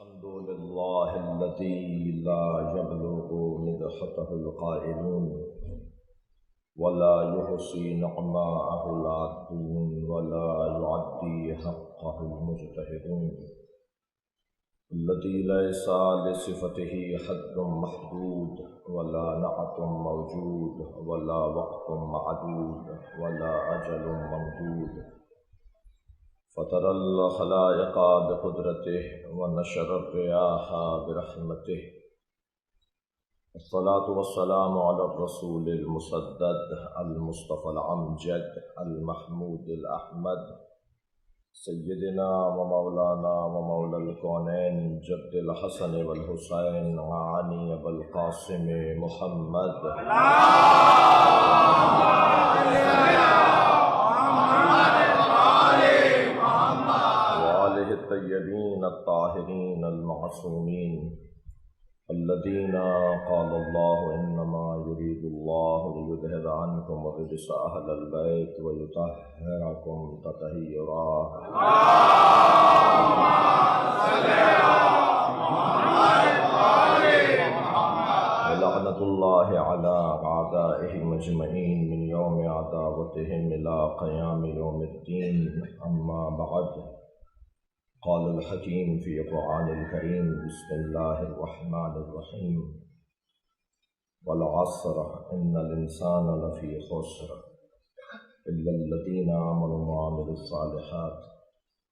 الحمد لله الذي لا يبلغ مدحته القائلون ولا يحصي نعماءه العادون ولا يعدي حقه المجتهدون الذي ليس لصفته حد محدود ولا نعت موجود ولا وقت معدود ولا أجل ممدود فطر الخلائق بقدرته ونشر الرياح برحمته الصلاة والسلام على الرسول المسدد المصطفى الأمجد المحمود الأحمد سيدنا ومولانا ومولى الكونين جد الحسن والحسين وعلي أبا القاسم محمد وآله الطيبين الطاهرين المعصومين الذين قال الله إنما يريد الله ليذهب عنكم الرجس أهل البيت ويطهركم تطهيرا. ولعنة الله على أعدائهم أجمعين من يوم عداوتهم إلى قيام يوم الدين. أما بعد، قال الحكيم في القرآن الكريم: بسم الله الرحمن الرحيم. والعصر إن الإنسان لفي خسر إلا الذين آمنوا وعملوا الصالحات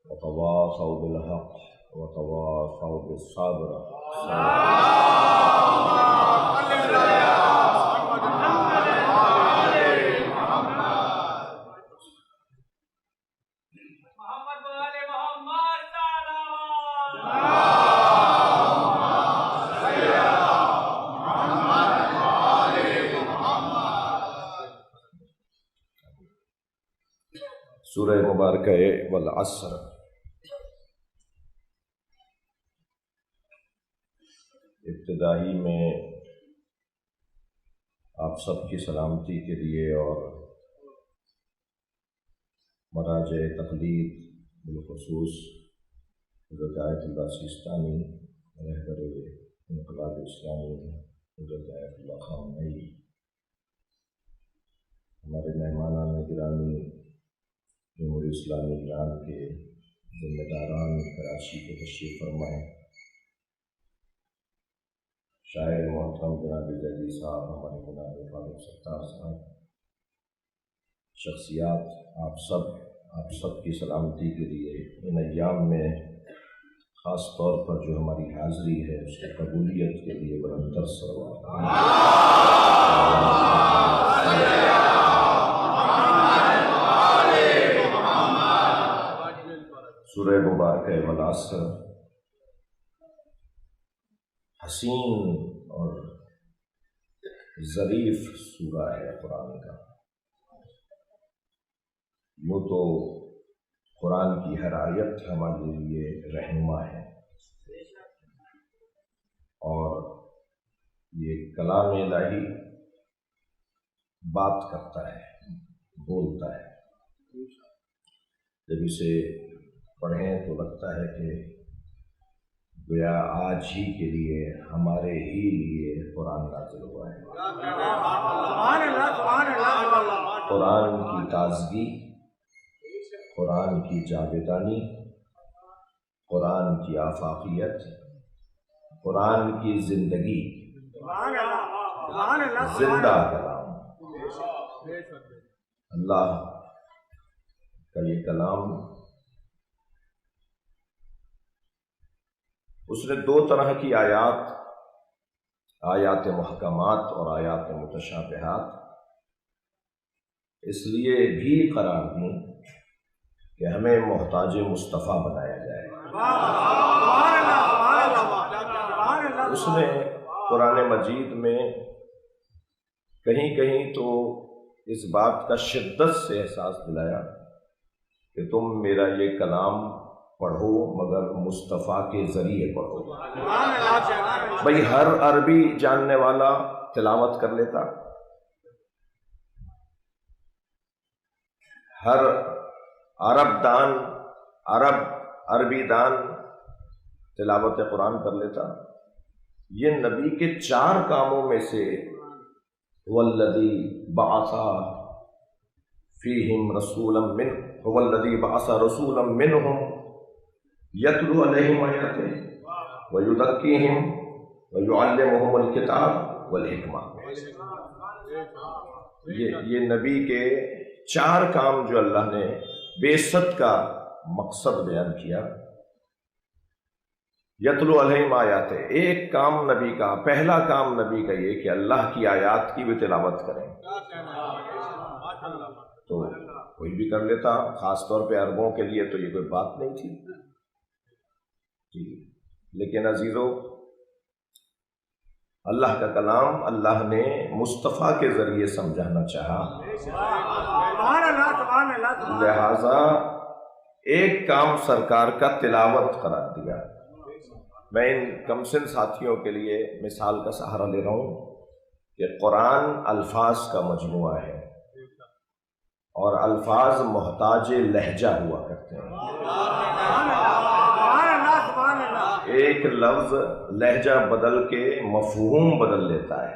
وتواصوا بالحق وتواصوا بالصبر. سورہ مبارکہ والعصر ابتدائی میں آپ سب کی سلامتی کے لیے اور مراجع تقلید بالخصوص حضرت آیت اللہ سیستانی رہبر انقلاب اسلامی حضرت آیت اللہ خامنئی، ہمارے مہمانان گرامی جمہوریہ اسلامی ایران کے ذمہ داران کراچی کے تشریف فرمائے، شاعر محترم جناب زیدی صاحب، ہمارے جناب فاروق ستار صاحب، شخصیات، آپ سب کی سلامتی کے لیے ان ایام میں خاص طور پر جو ہماری حاضری ہے اس کی قبولیت کے لیے برندر سورہ مبارکہ والعصر حسین اور ظریف سورہ ہے قرآن کا۔ یوں تو قرآن کی ہر آیت ہمارے لیے رہنما ہے اور یہ کلام الہی بات کرتا ہے، بولتا ہے۔ جب اسے پڑھیں تو لگتا ہے کہ گویا آج ہی کے لیے، ہمارے ہی لیے قرآن نازل ہوا ہے۔ قرآن کی تازگی، قرآن کی جاویدانی، قرآن کی آفاقیت، قرآن کی زندگی، زندہ کلام، اللہ کا یہ کلام۔ اس نے دو طرح کی آیات محکمات اور آیات متشابہات اس لیے بھی قرار دیں کہ ہمیں محتاج مصطفیٰ بنایا جائے۔ اس نے قرآن مجید میں کہیں کہیں تو اس بات کا شدت سے احساس دلایا کہ تم میرا یہ کلام پڑھو مگر مصطفیٰ کے ذریعے پڑھو۔ بھئی ہر عربی جاننے والا تلاوت کر لیتا، ہر عرب دان، عربی دان تلاوت قرآن کر لیتا. یہ نبی کے 4 کاموں میں سے والذی بعث فیہم رسولا منہم والذی بعث رسولا منہم یتلو علیہم آیاتہ ویزکیہم ویعلمہم الکتاب والحکمہ. یہ نبی کے 4 کام جو اللہ نے بعثت کا مقصد بیان کیا. یتلو علیہم آیات، ایک کام نبی کا، پہلا کام نبی کا یہ کہ اللہ کی آیات کی بھی تلاوت کریں. تو کوئی بھی کر لیتا، خاص طور پہ عربوں کے لیے تو یہ کوئی بات نہیں تھی جی. لیکن عزیزو، اللہ کا کلام اللہ نے مصطفیٰ کے ذریعے سمجھانا چاہا، لہذا ایک کام سرکار کا تلاوت قرار دیا. میں ان کمسن ساتھیوں کے لیے مثال کا سہارا لے رہا ہوں کہ قرآن الفاظ کا مجموعہ ہے اور الفاظ محتاج لہجہ ہوا کرتے ہیں. ایک لفظ لہجہ بدل کے مفہوم بدل لیتا ہے.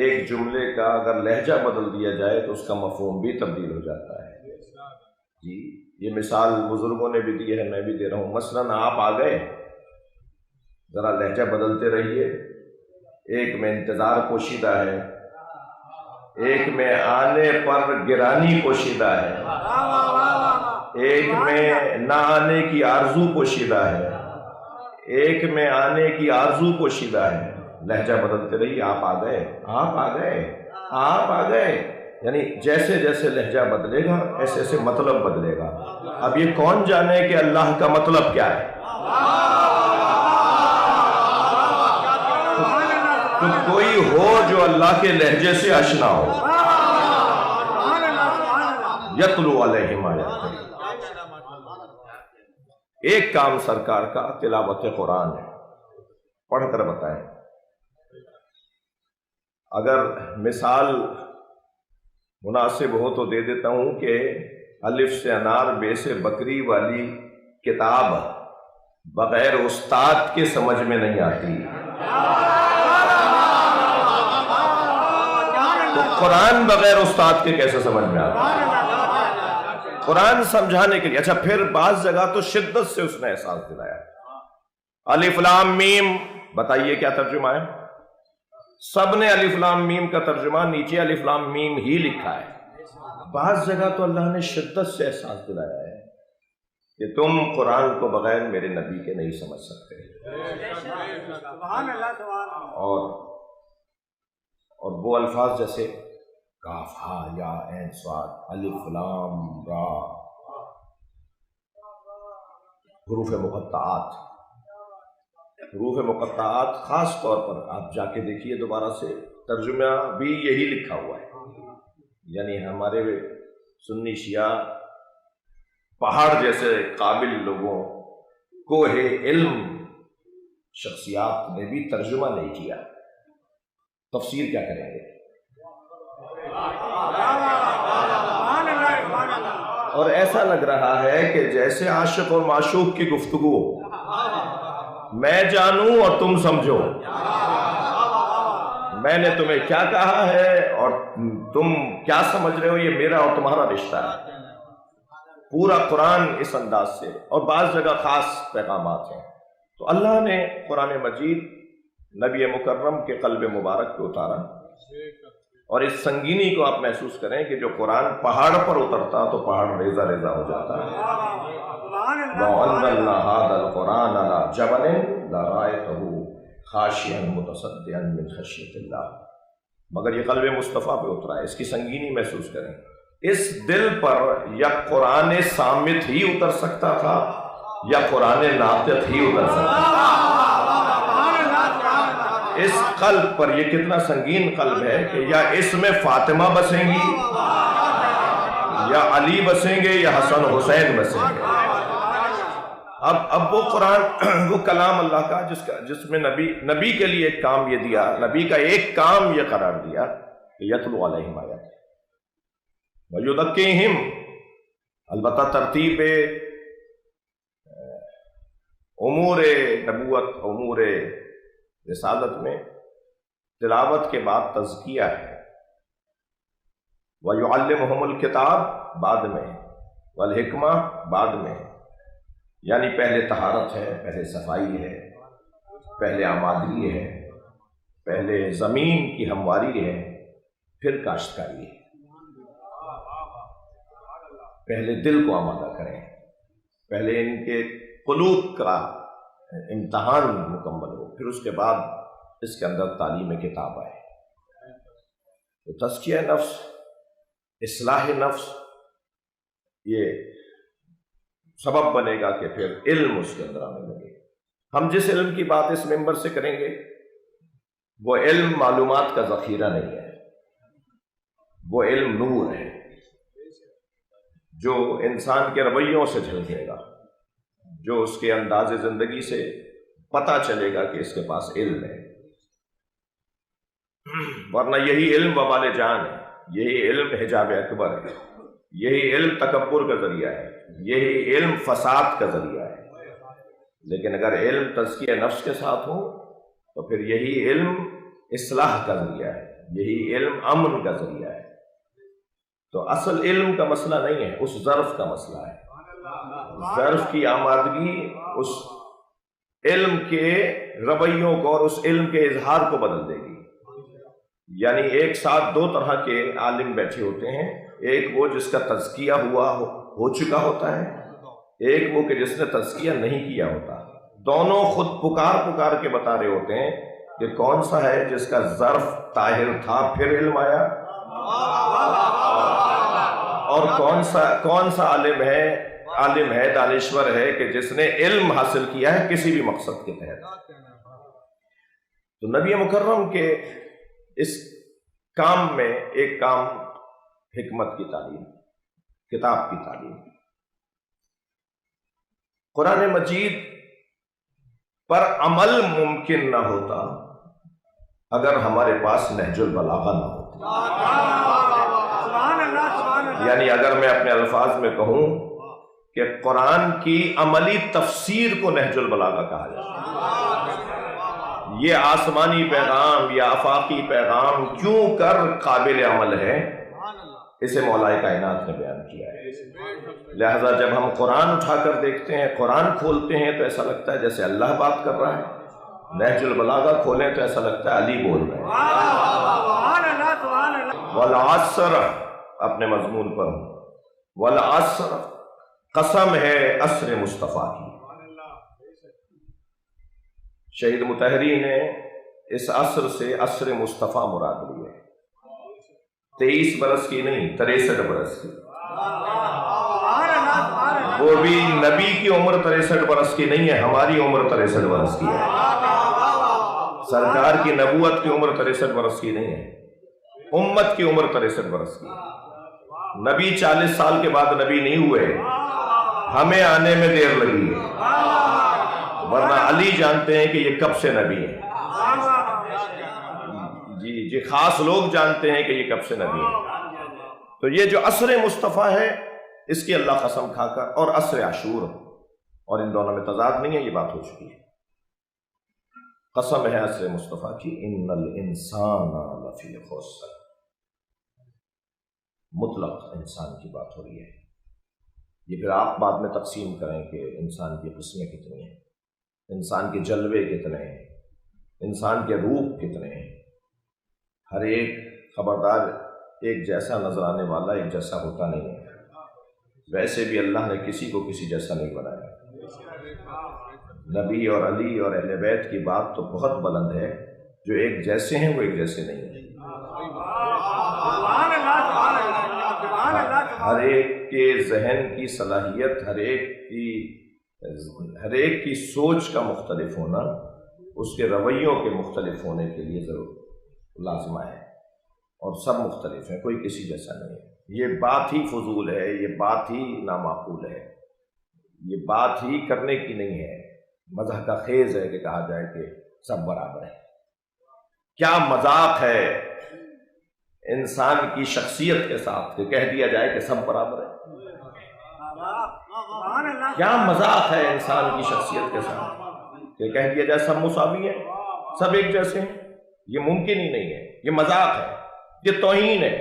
ایک جملے کا اگر لہجہ بدل دیا جائے تو اس کا مفہوم بھی تبدیل ہو جاتا ہے جی. یہ مثال بزرگوں نے بھی دی ہے، میں بھی دے رہا ہوں. مثلاً آپ آ گئے، ذرا لہجہ بدلتے رہیے. ایک میں انتظار پوشیدہ ہے، ایک میں آنے پر گرانی پوشیدہ ہے، ایک میں نہ آنے کی آرزو پوشیدہ ہے، ایک میں آنے کی آرزو پوشیدہ ہے. لہجہ بدلتے رہیے. آپ آ گئے، آپ آ گئے، آپ آ گئے، یعنی جیسے جیسے لہجہ بدلے گا ایسے ایسے مطلب بدلے گا. اب یہ کون جانے کہ اللہ کا مطلب کیا ہے؟ تو کوئی ہو جو اللہ کے لہجے سے آشنا ہو. یتلو علیہم آیاتہ، ایک کام سرکار کا تلاوت قرآن ہے. پڑھ کر بتائیں. اگر مثال مناسب ہو تو دے دیتا ہوں کہ الف سے انار بے سے بکری والی کتاب بغیر استاد کے سمجھ میں نہیں آتی. تو قرآن بغیر استاد کے کیسے سمجھ میں آتا؟ قرآن سمجھانے کے لیے. اچھا، پھر بعض جگہ تو شدت سے اس نے احساس دلایا. الف لام میم، بتائیے کیا ترجمہ ہے؟ سب نے الف لام میم کا ترجمہ نیچے الف لام میم ہی لکھا ہے. بعض جگہ تو اللہ نے شدت سے احساس دلایا ہے کہ تم قرآن کو بغیر میرے نبی کے نہیں سمجھ سکتے. اور وہ الفاظ جیسے کاف ہا یا عین صاد الف لام را، حروف مقطعات. حروف مقطعات خاص طور پر آپ جا کے دیکھیے دوبارہ سے، ترجمہ بھی یہی لکھا ہوا ہے. یعنی ہمارے سنی شیعہ پہاڑ جیسے قابل لوگوں کوہ علم شخصیات نے بھی ترجمہ نہیں کیا. تفسیر کیا کریں گے؟ اور ایسا لگ رہا ہے کہ جیسے عاشق اور معشوق کی گفتگو، میں جانوں اور تم سمجھو، میں نے تمہیں کیا کہا ہے اور تم کیا سمجھ رہے ہو، یہ میرا اور تمہارا رشتہ ہے. پورا قرآن اس انداز سے، اور بعض جگہ خاص پیغامات ہیں. تو اللہ نے قرآن مجید نبی مکرم کے قلب مبارک پہ اتارا. اور اس سنگینی کو آپ محسوس کریں کہ جو قرآن پہاڑ پر اترتا تو پہاڑ ریزہ ریزہ ہو جاتا ہے. وَأَنزَلْنَا هَذَا الْقُرْآنَ عَلَىٰ جَبَلٍ لَرَأَيْتَهُ خَاشِعًا مُتَصَدِّعًا مِنْ خَشْيَةِ اللَّهِ. مگر یہ قلب مصطفیٰ پہ اترا ہے. اس کی سنگینی محسوس کریں. اس دل پر یا قرآن صامت ہی اتر سکتا تھا یا قرآن ناطق ہی اتر سکتا تھا. اس قلب پر یہ کتنا سنگین قلب ہے کہ یا اس میں فاطمہ بسیں گی یا علی بسیں گے یا حسن حسین بسیں گے. اب وہ قرآن، وہ کلام اللہ کا جس میں نبی کے لیے ایک کام یہ دیا، نبی کا ایک کام یہ قرار دیا کہ یتلو علیہم آیات ویزکیہم. البتہ ترتیب امور نبوت امور رسالت میں تلاوت کے بعد تزکیہ ہے، وَيُعَلِّمُهُمُ الْكِتَابَ بعد میں، وَالْحِکْمَةَ بعد میں، یعنی پہلے طہارت ہے، پہلے صفائی ہے، پہلے آمادگی ہے، پہلے زمین کی ہمواری ہے، پھر کاشتکاری ہے، پہلے دل کو آمادہ کریں، پہلے ان کے قلوب کا امتحان مکمل ہو، پھر اس کے بعد اس کے اندر تعلیم کتاب آئے۔ تو تزکیہ نفس، اصلاح نفس، یہ سبب بنے گا کہ پھر علم اس کے اندر آنے لگے۔ ہم جس علم کی بات اس ممبر سے کریں گے وہ علم معلومات کا ذخیرہ نہیں ہے، وہ علم نور ہے جو انسان کے رویوں سے جھلکے گا، جو اس کے انداز زندگی سے پتہ چلے گا کہ اس کے پاس علم ہے۔ ورنہ یہی علم وبال جان ہے، یہی علم حجاب اکبر ہے، یہی علم تکبر کا ذریعہ ہے، یہی علم فساد کا ذریعہ ہے۔ لیکن اگر علم تزکیہ نفس کے ساتھ ہو تو پھر یہی علم اصلاح کا ذریعہ ہے، یہی علم امن کا ذریعہ ہے۔ تو اصل علم کا مسئلہ نہیں ہے، اس ظرف کا مسئلہ ہے۔ ظرف کی آمادگی اس علم کے رویوں کو اور اس علم کے اظہار کو بدل دے گی۔ یعنی ایک ساتھ دو طرح کے عالم بیٹھے ہوتے ہیں، ایک وہ جس کا تزکیہ ہو چکا ہوتا ہے، ایک وہ کہ جس نے تزکیہ نہیں کیا ہوتا۔ دونوں خود پکار کے بتا رہے ہوتے ہیں کہ کون سا ہے جس کا ظرف طاہر تھا پھر علم آیا، اور کون سا عالم ہے دانشور ہے کہ جس نے علم حاصل کیا ہے کسی بھی مقصد کے تحت۔ تو نبی مکرم کے اس کام میں ایک کام حکمت کی تعلیم، کتاب کی تعلیم۔ قرآن مجید پر عمل ممکن نہ ہوتا اگر ہمارے پاس نہج البلاغہ نہ ہوتی۔ یعنی اگر میں اپنے الفاظ میں کہوں کہ قرآن کی عملی تفسیر کو نہج البلاغہ کہا جاتا ہے، یہ آسمانی پیغام یا آفاقی پیغام کیوں کر قابل عمل ہے، اسے مولا کائنات نے بیان کیا ہے۔ لہذا جب ہم قرآن اٹھا کر دیکھتے ہیں، قرآن کھولتے ہیں تو ایسا لگتا ہے جیسے اللہ بات کر رہا ہے، نہج البلاغہ کھولیں تو ایسا لگتا ہے علی بول رہے ہیں۔ والعصر، اپنے مضمون پر والعصر، قسم ہے عصر مصطفیٰ کی۔ شہید مطہری نے اس عصر سے عصر مصطفیٰ مراد لی ہے، 23 برس کی نہیں، 63 برس کی۔ وہ بھی نبی کی عمر 63 برس کی نہیں ہے، ہماری عمر 63 برس کی ہے۔ سرکار کی نبوت کی عمر 63 برس کی نہیں ہے، امت کی عمر 63 برس کی۔ نبی 40 سال کے بعد نبی نہیں ہوئے، ہمیں آنے میں دیر لگی ہے، ورنہ علی جانتے ہیں کہ یہ کب سے نبی ہے۔ جی خاص لوگ جانتے ہیں کہ یہ کب سے نبی ہے۔ تو یہ جو عصر مصطفیٰ ہے اس کی اللہ قسم کھا کر، اور عصر عاشور، اور ان دونوں میں تضاد نہیں ہے، یہ بات ہو چکی ہے۔ قسم ہے عصر مصطفیٰ کی، ان الانسان لفی خسر، مطلق انسان کی بات ہو رہی ہے۔ یہ پھر آپ بعد میں تقسیم کریں کہ انسان کی قسمیں کتنی ہیں، انسان کے جلوے کتنے ہیں، انسان کے روپ کتنے ہیں۔ ہر ایک خبردار ایک جیسا نظر آنے والا ایک جیسا ہوتا نہیں ہے، ویسے بھی اللہ نے کسی کو کسی جیسا نہیں بنایا۔ نبی اور علی اور اہل بیت کی بات تو بہت بلند ہے، جو ایک جیسے ہیں وہ ایک جیسے نہیں ہیں۔ ہر ایک کے ذہن کی صلاحیت، ہر ایک کی سوچ کا مختلف ہونا، اس کے رویوں کے مختلف ہونے کے لیے ضرور لازمہ ہے، اور سب مختلف ہیں، کوئی کسی جیسا نہیں ہے۔ یہ بات ہی فضول ہے، یہ بات ہی نامعقول ہے، یہ بات ہی کرنے کی نہیں ہے۔ مزاح کا خیز ہے کہ کہا جائے کہ سب برابر ہے۔ کیا مذاق ہے انسان کی شخصیت کے ساتھ کہ کہہ دیا جائے کہ سب برابر ہے۔ کیا مذاق ہے انسان کی شخصیت کے ساتھ کہ کہہ دیا جائے سب مساوی ہیں، سب ایک جیسے ہیں؟ یہ ممکن ہی نہیں ہے، یہ مذاق ہے، یہ توہین ہے۔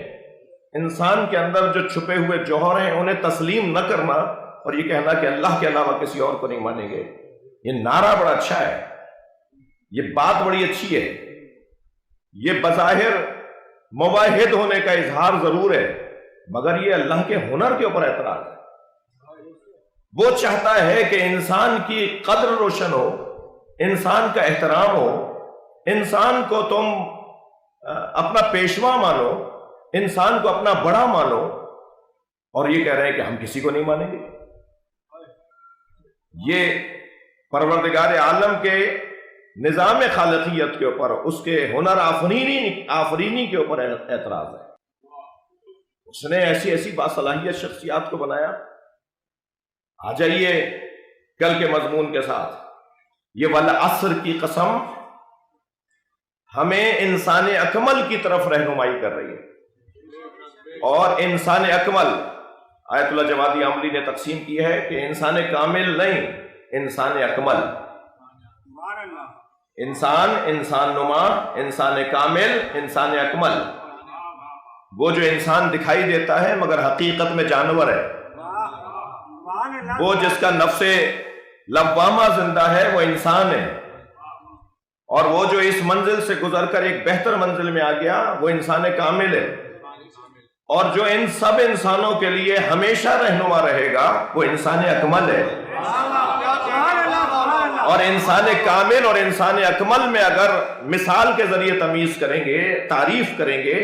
انسان کے اندر جو چھپے ہوئے جوہر ہیں انہیں تسلیم نہ کرنا اور یہ کہنا کہ اللہ کے علاوہ کسی اور کو نہیں مانیں گے، یہ نعرہ بڑا اچھا ہے، یہ بات بڑی اچھی ہے، یہ بظاہر مواحد ہونے کا اظہار ضرور ہے، مگر یہ اللہ کے ہنر کے اوپر اعتراض ہے۔ وہ چاہتا ہے کہ انسان کی قدر روشن ہو، انسان کا احترام ہو، انسان کو تم اپنا پیشوا مانو، انسان کو اپنا بڑا مانو، اور یہ کہہ رہے ہیں کہ ہم کسی کو نہیں مانیں گے۔ یہ پروردگار عالم کے نظام خالقیت کے اوپر، اس کے ہنر آفرینی کے اوپر اعتراض ہے۔ اس نے ایسی ایسی باصلاحیت شخصیات کو بنایا۔ آ جائیے کل کے مضمون کے ساتھ، یہ والعصر کی قسم ہمیں انسان اکمل کی طرف رہنمائی کر رہی ہے، اور انسان اکمل آیت اللہ جوادی عملی نے تقسیم کی ہے کہ انسان کامل نہیں، انسان اکمل۔ انسان نما، انسان کامل، انسان اکمل۔ وہ جو انسان دکھائی دیتا ہے مگر حقیقت میں جانور ہے، وہ جس کا نفس لوامہ زندہ ہے وہ انسان ہے، اور وہ جو اس منزل سے گزر کر ایک بہتر منزل میں آ گیا وہ انسان کامل ہے، اور جو ان سب انسانوں کے لیے ہمیشہ رہنما رہے گا وہ انسان اکمل ہے۔ اور انسان کامل اور انسان اکمل میں اگر مثال کے ذریعے تمیز کریں گے، تعریف کریں گے،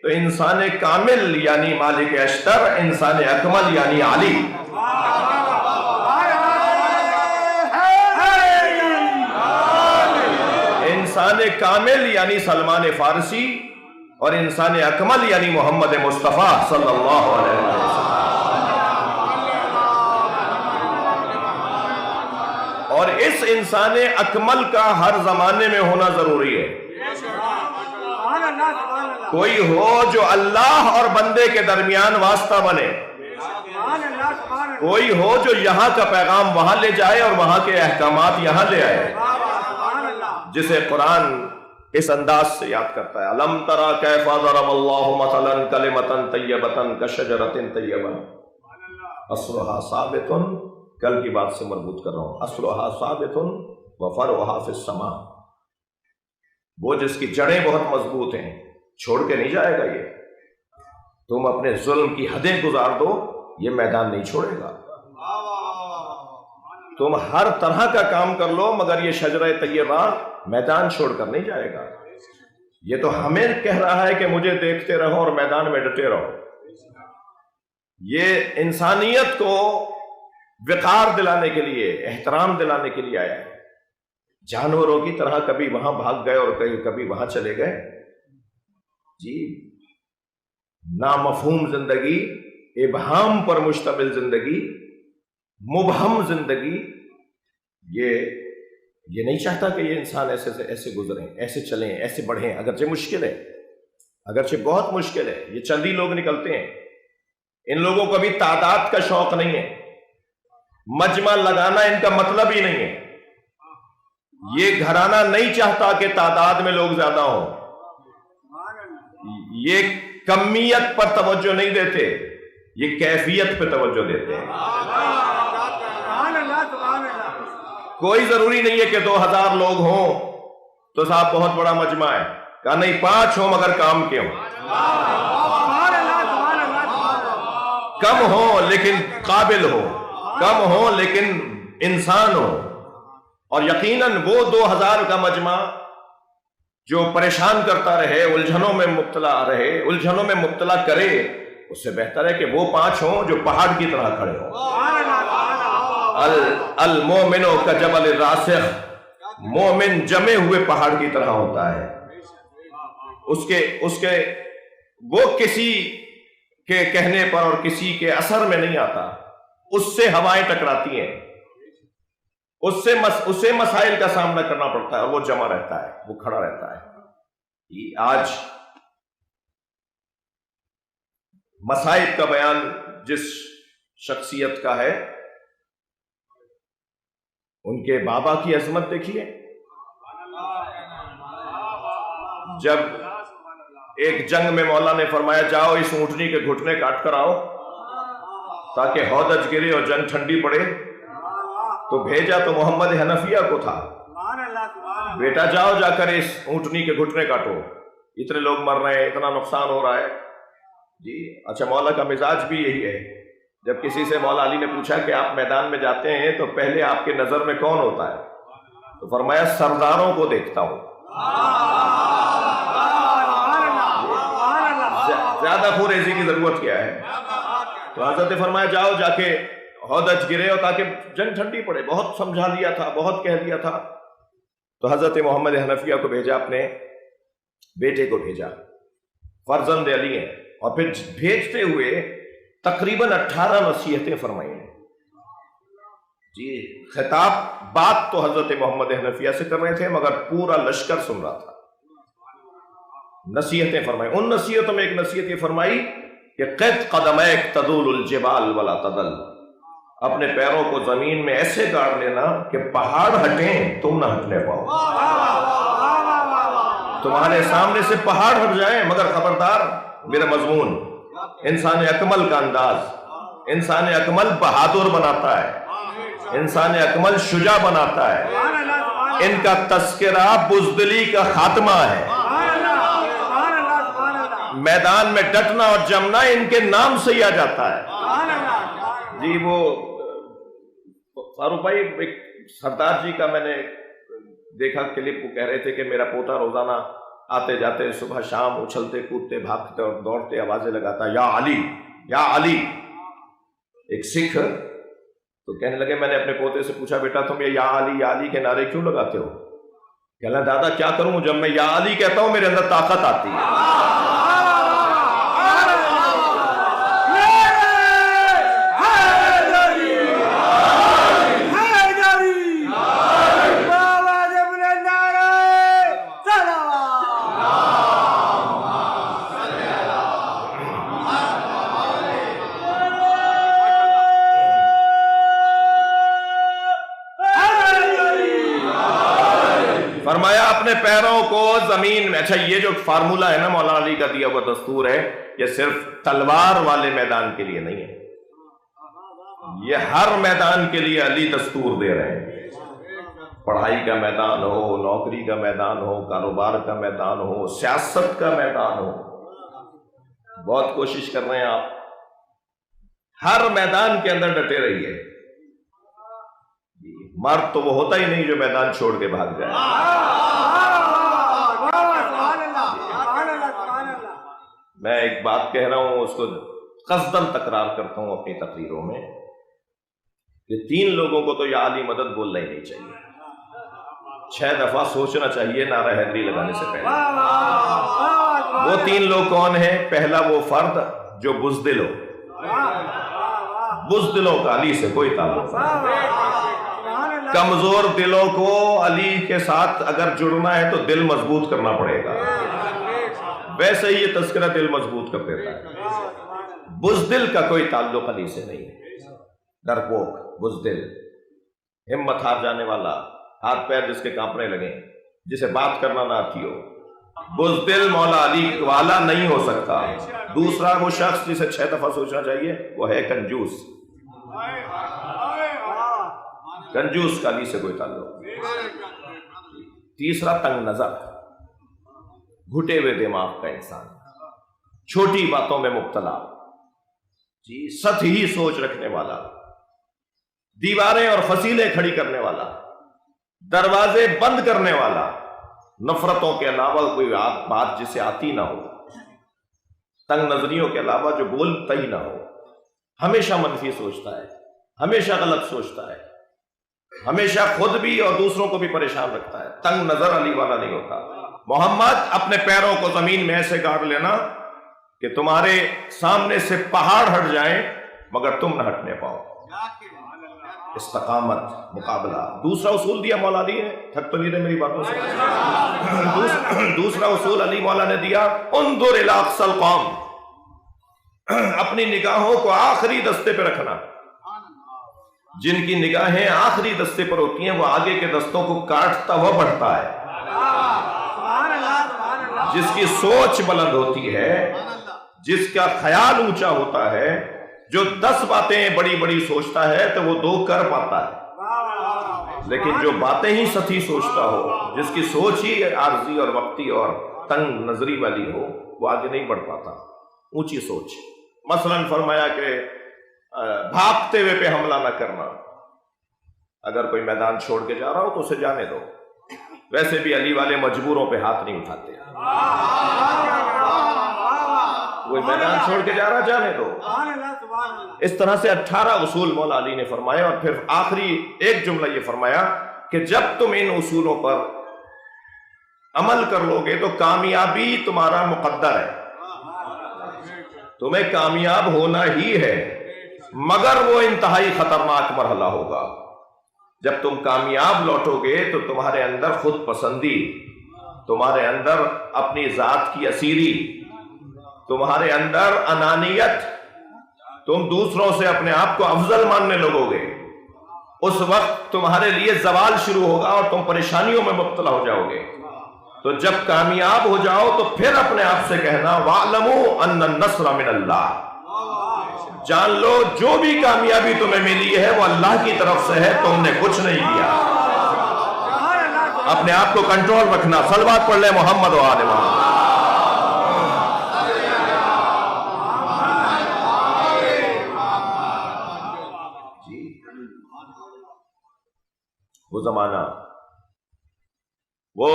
تو انسان کامل یعنی مالک اشتر، انسان اکمل یعنی علی۔ انسان کامل یعنی سلمان فارسی، اور انسان اکمل یعنی محمد مصطفیٰ صلی اللہ علیہ وسلم۔ اور اس انسان اکمل کا ہر زمانے میں ہونا ضروری ہے۔ کوئی ہو جو اللہ اور بندے کے درمیان واسطہ بنے، کوئی ہو جو یہاں کا پیغام وہاں لے جائے اور وہاں کے احکامات یہاں لے آئے، جسے قرآن اس انداز سے یاد کرتا ہے، الم تری کیف ضرب اللہ مثلا کلمۃ طیبۃ کشجرۃ طیبۃ اصلھا ثابت، کل کی بات سے مربوط کر رہا ہوں، اصلھا ثابت وفرعھا فی السماء۔ وہ جس کی جڑیں بہت مضبوط ہیں، چھوڑ کے نہیں جائے گا یہ۔ تم اپنے ظلم کی حدیں گزار دو، یہ میدان نہیں چھوڑے گا۔ تم ہر طرح کا کام کر لو مگر یہ شجرہ طیبہ میدان چھوڑ کر نہیں جائے گا۔ یہ تو ہمیں کہہ رہا ہے کہ مجھے دیکھتے رہو اور میدان میں ڈٹے رہو۔ یہ انسانیت کو وقار دلانے کے لیے، احترام دلانے کے لیے آیا ہے۔ جانوروں کی طرح کبھی وہاں بھاگ گئے اور کبھی وہاں چلے گئے؟ جی، نامفہوم زندگی، ابہام پر مشتمل زندگی، مبہم زندگی، یہ نہیں چاہتا کہ یہ انسان ایسے گزریں، ایسے چلیں، ایسے بڑھیں۔ اگرچہ مشکل ہے، اگرچہ بہت مشکل ہے، یہ چند ہی لوگ نکلتے ہیں۔ ان لوگوں کو بھی تعداد کا شوق نہیں ہے، مجمع لگانا ان کا مطلب ہی نہیں ہے۔ یہ گھرانہ نہیں چاہتا کہ تعداد میں لوگ زیادہ ہوں، یہ کمیت پر توجہ نہیں دیتے، یہ کیفیت پہ توجہ دیتے ہیں۔ کوئی ضروری نہیں ہے کہ 2000 لوگ ہوں تو صاحب بہت بڑا مجمع ہے، کہا نہیں 5 ہوں مگر کام کے ہوں، کم ہوں لیکن قابل ہو، کم ہوں لیکن انسان ہو۔ اور یقیناً وہ 2000 کا مجمع جو پریشان کرتا رہے، الجھنوں میں مبتلا رہے، الجھنوں میں مبتلا کرے، اس سے بہتر ہے کہ وہ 5 ہوں جو پہاڑ کی طرح کھڑے ہوں۔ المومن کجبل الراسخ، مومن جمے ہوئے پہاڑ کی طرح ہوتا ہے۔ اس کے وہ کسی کے کہنے پر اور کسی کے اثر میں نہیں آتا، اس سے ہوائیں ٹکراتی ہیں، اس سے مسائل کا سامنا کرنا پڑتا ہے، اور وہ جمع رہتا ہے، وہ کھڑا رہتا ہے۔ آج مصائب کا بیان جس شخصیت کا ہے، ان کے بابا کی عظمت دیکھیے. جب ایک جنگ میں مولا نے فرمایا جاؤ اس اونٹنی کے گھٹنے کاٹ کر آؤ تاکہ ہودج گرے اور جنگ ٹھنڈی پڑے، تو بھیجا تو محمد حنفیہ کو تھا، بیٹا جاؤ جا کر اس اونٹنی کے گھٹنے کاٹو، اتنے لوگ مر رہے ہیں، اتنا نقصان ہو رہا ہے. جی اچھا، مولا کا مزاج بھی یہی ہے. جب کسی سے مولا علی نے پوچھا کہ آپ میدان میں جاتے ہیں تو پہلے آپ کے نظر میں کون ہوتا ہے، تو فرمایا سرداروں کو دیکھتا ہوں. زیادہ خوریزی کی ضرورت کیا ہے؟ تو حضرت فرمایا جاؤ جا کے ہودج گرے اور تاکہ جنگ ٹھنڈی پڑے. بہت سمجھا دیا تھا، بہت کہہ دیا تھا. تو حضرت محمد حنفیہ کو بھیجا، اپنے بیٹے کو بھیجا، فرزند علی ہیں، اور پھر بھیجتے ہوئے تقریباً 18 نصیحتیں فرمائی ہیں. جی خطاب بات تو حضرت محمد حنفیہ سے کر رہے تھے مگر پورا لشکر سن رہا تھا. نصیحتیں فرمائی. ان نصیحتوں میں ایک نصیحت یہ فرمائی کہ قد قدمیک تدول الجبال ولا تدل، اپنے پیروں کو زمین میں ایسے گاڑ لینا کہ پہاڑ ہٹیں تم نہ ہٹنے پاؤ. تمہارے سامنے سے پہاڑ ہٹ جائیں مگر خبردار، میرا مضمون انسان اکمل کا انداز، انسان اکمل بہادر بناتا ہے، انسان اکمل شجاع بناتا ہے. ان کا تذکرہ بزدلی کا خاتمہ ہے. میدان میں ڈٹنا اور جمنا ان کے نام سے ہی آ جاتا ہے. جی وہ فاروق بھائی، ایک سردار جی کا میں نے دیکھا کلپ، وہ کہہ رہے تھے کہ میرا پوتا روزانہ آتے جاتے صبح شام اچھلتے کودتے بھاگتے اور دوڑتے آوازیں لگاتا یا علی یا علی. ایک سکھ تو کہنے لگے، میں نے اپنے پوتے سے پوچھا بیٹا تم یہ یا علی کے نعرے کیوں لگاتے ہو؟ کہنا دادا کیا کروں، جب میں یا علی کہتا ہوں میرے اندر طاقت آتی ہے. فرمایا اپنے پیروں کو زمین میں. اچھا یہ جو فارمولہ ہے نا مولانا علی کا دیا ہوا دستور ہے، یہ صرف تلوار والے میدان کے لیے نہیں ہے، یہ ہر میدان کے لیے علی دستور دے رہے ہیں. پڑھائی کا میدان ہو، نوکری کا میدان ہو، کاروبار کا میدان ہو، سیاست کا میدان ہو، بہت کوشش کر رہے ہیں آپ، ہر میدان کے اندر ڈٹے رہیے. مرد تو وہ ہوتا ہی نہیں جو میدان چھوڑ کے بھاگ جائے. میں ایک بات کہہ رہا ہوں، اس کو قصداً تکرار کرتا ہوں اپنی تقریروں میں، کہ 3 لوگوں کو تو یا علی مدد بولنا ہی نہیں چاہیے، 6 دفعہ سوچنا چاہیے نعرہ حیدری لگانے سے پہلے. وہ 3 لوگ کون ہیں؟ پہلا وہ فرد جو بزدل ہو. بزدلوں کا علی سے کوئی تعلق نہیں. کمزور دلوں کو علی کے ساتھ اگر جڑنا ہے تو دل مضبوط کرنا پڑے گا. ویسے ہی یہ تذکرہ دل مضبوط کر دیتا ہے. بزدل کا کوئی تعلق علی سے نہیں. ڈرپوک، بزدل، ہمت ہار جانے والا، ہاتھ پیر جس کے کانپنے لگیں، جسے بات کرنا نہ آتی ہو، بزدل مولا علی والا نہیں ہو سکتا. دوسرا وہ شخص جسے 6 دفعہ سوچنا چاہیے وہ ہے کنجوس. کنجوس کا علی سے کوئی تعلق. تیسرا تنگ نظر، گھٹے ہوئے دماغ کا انسان، چھوٹی باتوں میں مبتلا، جی سطحی سوچ رکھنے والا، دیواریں اور فصیلیں کھڑی کرنے والا، دروازے بند کرنے والا، نفرتوں کے علاوہ کوئی بات جسے آتی نہ ہو، تنگ نظریوں کے علاوہ جو بولتا ہی نہ ہو، ہمیشہ منفی سوچتا ہے، ہمیشہ غلط سوچتا ہے، ہمیشہ خود بھی اور دوسروں کو بھی پریشان رکھتا ہے. تنگ نظر علی والا نہیں ہوتا. محمد اپنے پیروں کو زمین میں ایسے گاڑ لینا کہ تمہارے سامنے سے پہاڑ ہٹ جائیں مگر تم نہ ہٹنے پاؤ. استقامت، مقابلہ. دوسرا اصول دیا مولا علی نے، تھک تو نہیں رہے میری باتوں سے. دوسرا اصول علی مولا نے دیا، انظر الی اقصی القوم، اپنی نگاہوں کو آخری دستے پہ رکھنا. جن کی نگاہیں آخری دستے پر ہوتی ہیں وہ آگے کے دستوں کو کاٹتا ہوا بڑھتا ہے. جس کی سوچ بلند ہوتی ہے، جس کا خیال اونچا ہوتا ہے، جو 10 باتیں بڑی بڑی سوچتا ہے تو وہ 2 کر پاتا ہے. لیکن جو باتیں ہی سطحی سوچتا ہو، جس کی سوچ ہی عارضی اور وقتی اور تنگ نظری والی ہو، وہ آگے نہیں بڑھ پاتا. اونچی سوچ. مثلا فرمایا کہ بھاگتے ہوئے پہ حملہ نہ کرنا. اگر کوئی میدان چھوڑ کے جا رہا ہو تو اسے جانے دو. ویسے بھی علی والے مجبوروں پہ ہاتھ نہیں اٹھاتے. کوئی میدان چھوڑ کے جا رہا، جانے دو. اس طرح سے 18 اصول مولا علی نے فرمایا، اور پھر آخری ایک جملہ یہ فرمایا کہ جب تم ان اصولوں پر عمل کر لو گے تو کامیابی تمہارا مقدر ہے. تمہیں کامیاب ہونا ہی ہے، مگر وہ انتہائی خطرناک مرحلہ ہوگا. جب تم کامیاب لوٹو گے تو تمہارے اندر خود پسندی، تمہارے اندر اپنی ذات کی اسیری، تمہارے اندر انانیت، تم دوسروں سے اپنے آپ کو افضل ماننے لگو گے. اس وقت تمہارے لیے زوال شروع ہوگا اور تم پریشانیوں میں مبتلا ہو جاؤ گے. تو جب کامیاب ہو جاؤ تو پھر اپنے آپ سے کہنا وَاعْلَمُوا أَنَّ النَّصْرَ مِنَ اللَّهِ. جان لو جو بھی کامیابی تمہیں ملی ہے وہ اللہ کی طرف سے ہے، تم نے کچھ نہیں کیا. اپنے آپ کو کنٹرول رکھنا. صلوات پڑھ لیں محمد و آل محمد. وہ زمانہ، وہ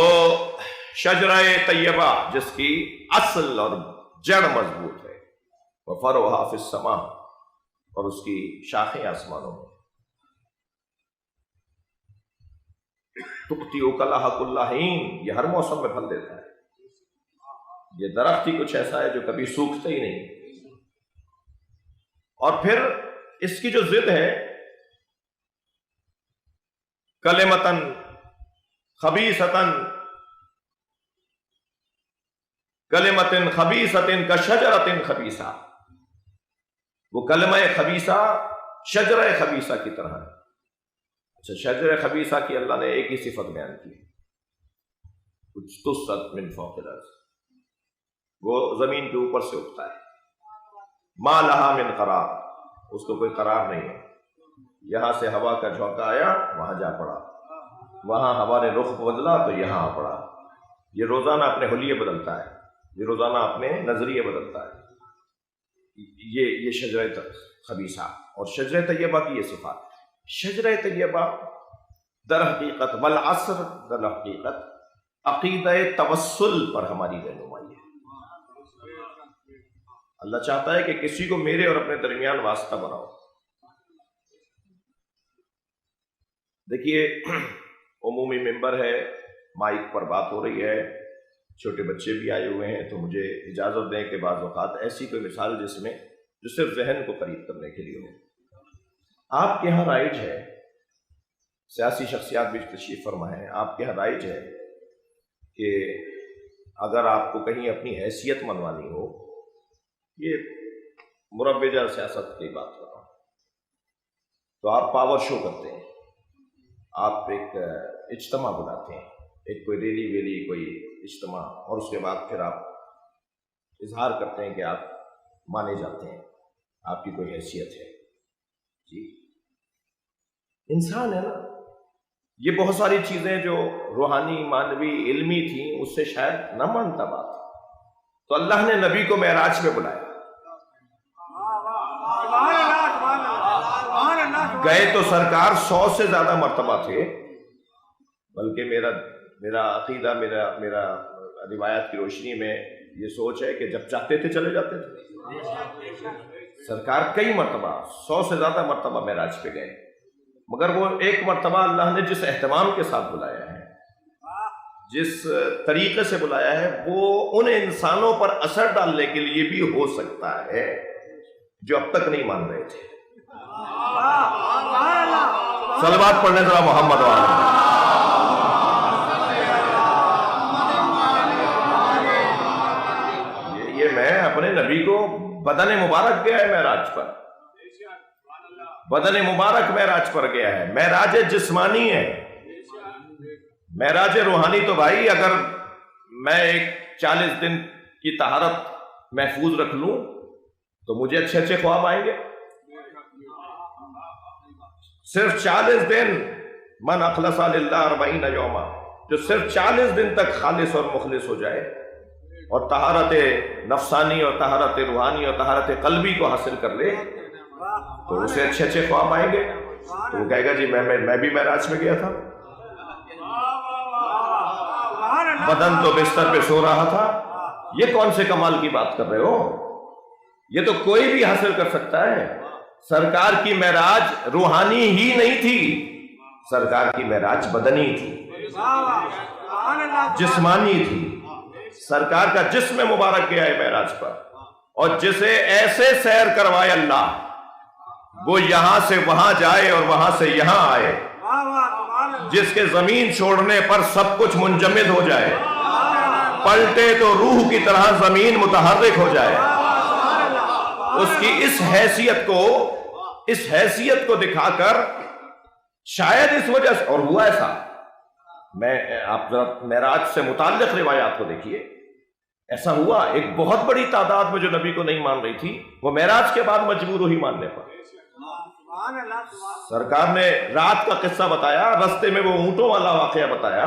شجرہ طیبہ جس کی اصل اور جڑ مضبوط ہے، وَفَرْعُهَا فِي السَّمَاءِ، اور اس کی شاخیں آسمانوں میں. تُؤْتِي أُكُلَهَا كُلَّ حِينٍ، یہ ہر موسم میں پھل دیتا ہے. یہ درخت ہی کچھ ایسا ہے جو کبھی سوکھتا ہی نہیں. اور پھر اس کی جو ضد ہے، کلمتن خبیثتن کلمتن خبیثتن کشجرتن خبیثہ، وہ کلمہ خبیثہ شجرہ خبیثہ کی طرح ہے. اچھا، شجرہ خبیثہ کی اللہ نے ایک ہی صفت بیان کی، کچھ تُسْقَطُ مِنْ فَوْقِ الْأَرْضِ، وہ زمین کے اوپر سے اٹھتا ہے. مَا لَهَا مِنْ قَرَارٍ، اس کو کوئی قرار نہیں ہے. یہاں سے ہوا کا جھونکا آیا، وہاں جا پڑا، وہاں ہوا نے رخ بدلا تو یہاں آ پڑا. یہ روزانہ اپنے حلیے بدلتا ہے، یہ روزانہ اپنے نظریے بدلتا ہے. یہ شجرہ خبیثہ اور شجرہ طیبہ کی یہ صفات. شجرہ طیبہ در حقیقت والعصر، در حقیقت عقیدہ توسل پر ہماری رہنمائی ہے. اللہ چاہتا ہے کہ کسی کو میرے اور اپنے درمیان واسطہ بناؤ. دیکھیے، عمومی ممبر ہے، مائک پر بات ہو رہی ہے، چھوٹے بچے بھی آئے ہوئے ہیں، تو مجھے اجازت دیں کہ بعض اوقات ایسی کوئی مثال جو صرف ذہن کو قریب کرنے کے لیے ہو. آپ کے ہاں رائج ہے، سیاسی شخصیات بھی تشریف فرما ہے، آپ کے ہاں رائج ہے کہ اگر آپ کو کہیں اپنی حیثیت منوانی ہو، یہ مروجہ سیاست کی بات کر رہا ہوں، تو آپ پاور شو کرتے ہیں. آپ ایک اجتماع بناتے ہیں، ایک کوئی ریلی ویلی، کوئی اجتماع، اور اس کے بعد پھر آپ اظہار کرتے ہیں کہ آپ مانے جاتے ہیں، آپ کی کوئی حیثیت ہے. جی، انسان ہے نا. یہ بہت ساری چیزیں جو روحانی، مانوی، علمی تھیں، اس سے شاید نہ مانتا بات، تو اللہ نے نبی کو معراج پہ بلایا. گئے تو سرکار 100 سے زیادہ مرتبہ تھے، بلکہ میرا عقیدہ، میرا روایات کی روشنی میں یہ سوچ ہے کہ جب چاہتے تھے چلے جاتے تھے. سرکار کئی مرتبہ، 100 سے زیادہ مرتبہ معراج پہ گئے، مگر وہ ایک مرتبہ اللہ نے جس اہتمام کے ساتھ بلایا ہے، جس طریقے سے بلایا ہے، وہ ان انسانوں پر اثر ڈالنے کے لیے بھی ہو سکتا ہے جو اب تک نہیں مان رہے تھے. صلوات پڑھنے ذرا محمد و آل محمد. یہ میں اپنے نبی کو بدن مبارک گیا ہے معراج پر، بدن مبارک معراج پر گیا ہے. معراج جسمانی ہے، معراج روحانی تو بھائی اگر میں ایک 40 دن کی طہارت محفوظ رکھ لوں تو مجھے اچھے اچھے خواب آئیں گے. صرف 40 دن، من اخلص للہ 40 یوما، جو صرف 40 دن تک خالص اور مخلص ہو جائے اور طہارت نفسانی اور طہارت روحانی اور طہارت قلبی کو حاصل کر لے تو اسے اچھے اچھے خواب آئیں گے. تو وہ کہے گا جی میں بھی معراج میں گیا تھا، بدن تو بستر پہ سو رہا تھا. یہ کون سے کمال کی بات کر رہے ہو؟ یہ تو کوئی بھی حاصل کر سکتا ہے. سرکار کی معراج روحانی ہی نہیں تھی، سرکار کی معراج بدنی تھی، جسمانی تھی. سرکار کا جسم مبارک گیا ہے معراج پر، اور جسے ایسے سیر کروائے اللہ وہ یہاں سے وہاں جائے اور وہاں سے یہاں آئے، جس کے زمین چھوڑنے پر سب کچھ منجمد ہو جائے، پلٹے تو روح کی طرح زمین متحرک ہو جائے. اس کی اس حیثیت کو دکھا کر شاید اس وجہ سے، اور ہوا ایسا. میں آپ ذرا معراج سے متعلق روایات کو دیکھیے، ایسا ہوا ایک بہت بڑی تعداد میں جو نبی کو نہیں مان رہی تھی وہ معراج کے بعد مجبور ہوئی ماننے پر. سرکار نے رات کا قصہ بتایا، رستے میں وہ اونٹوں والا واقعہ بتایا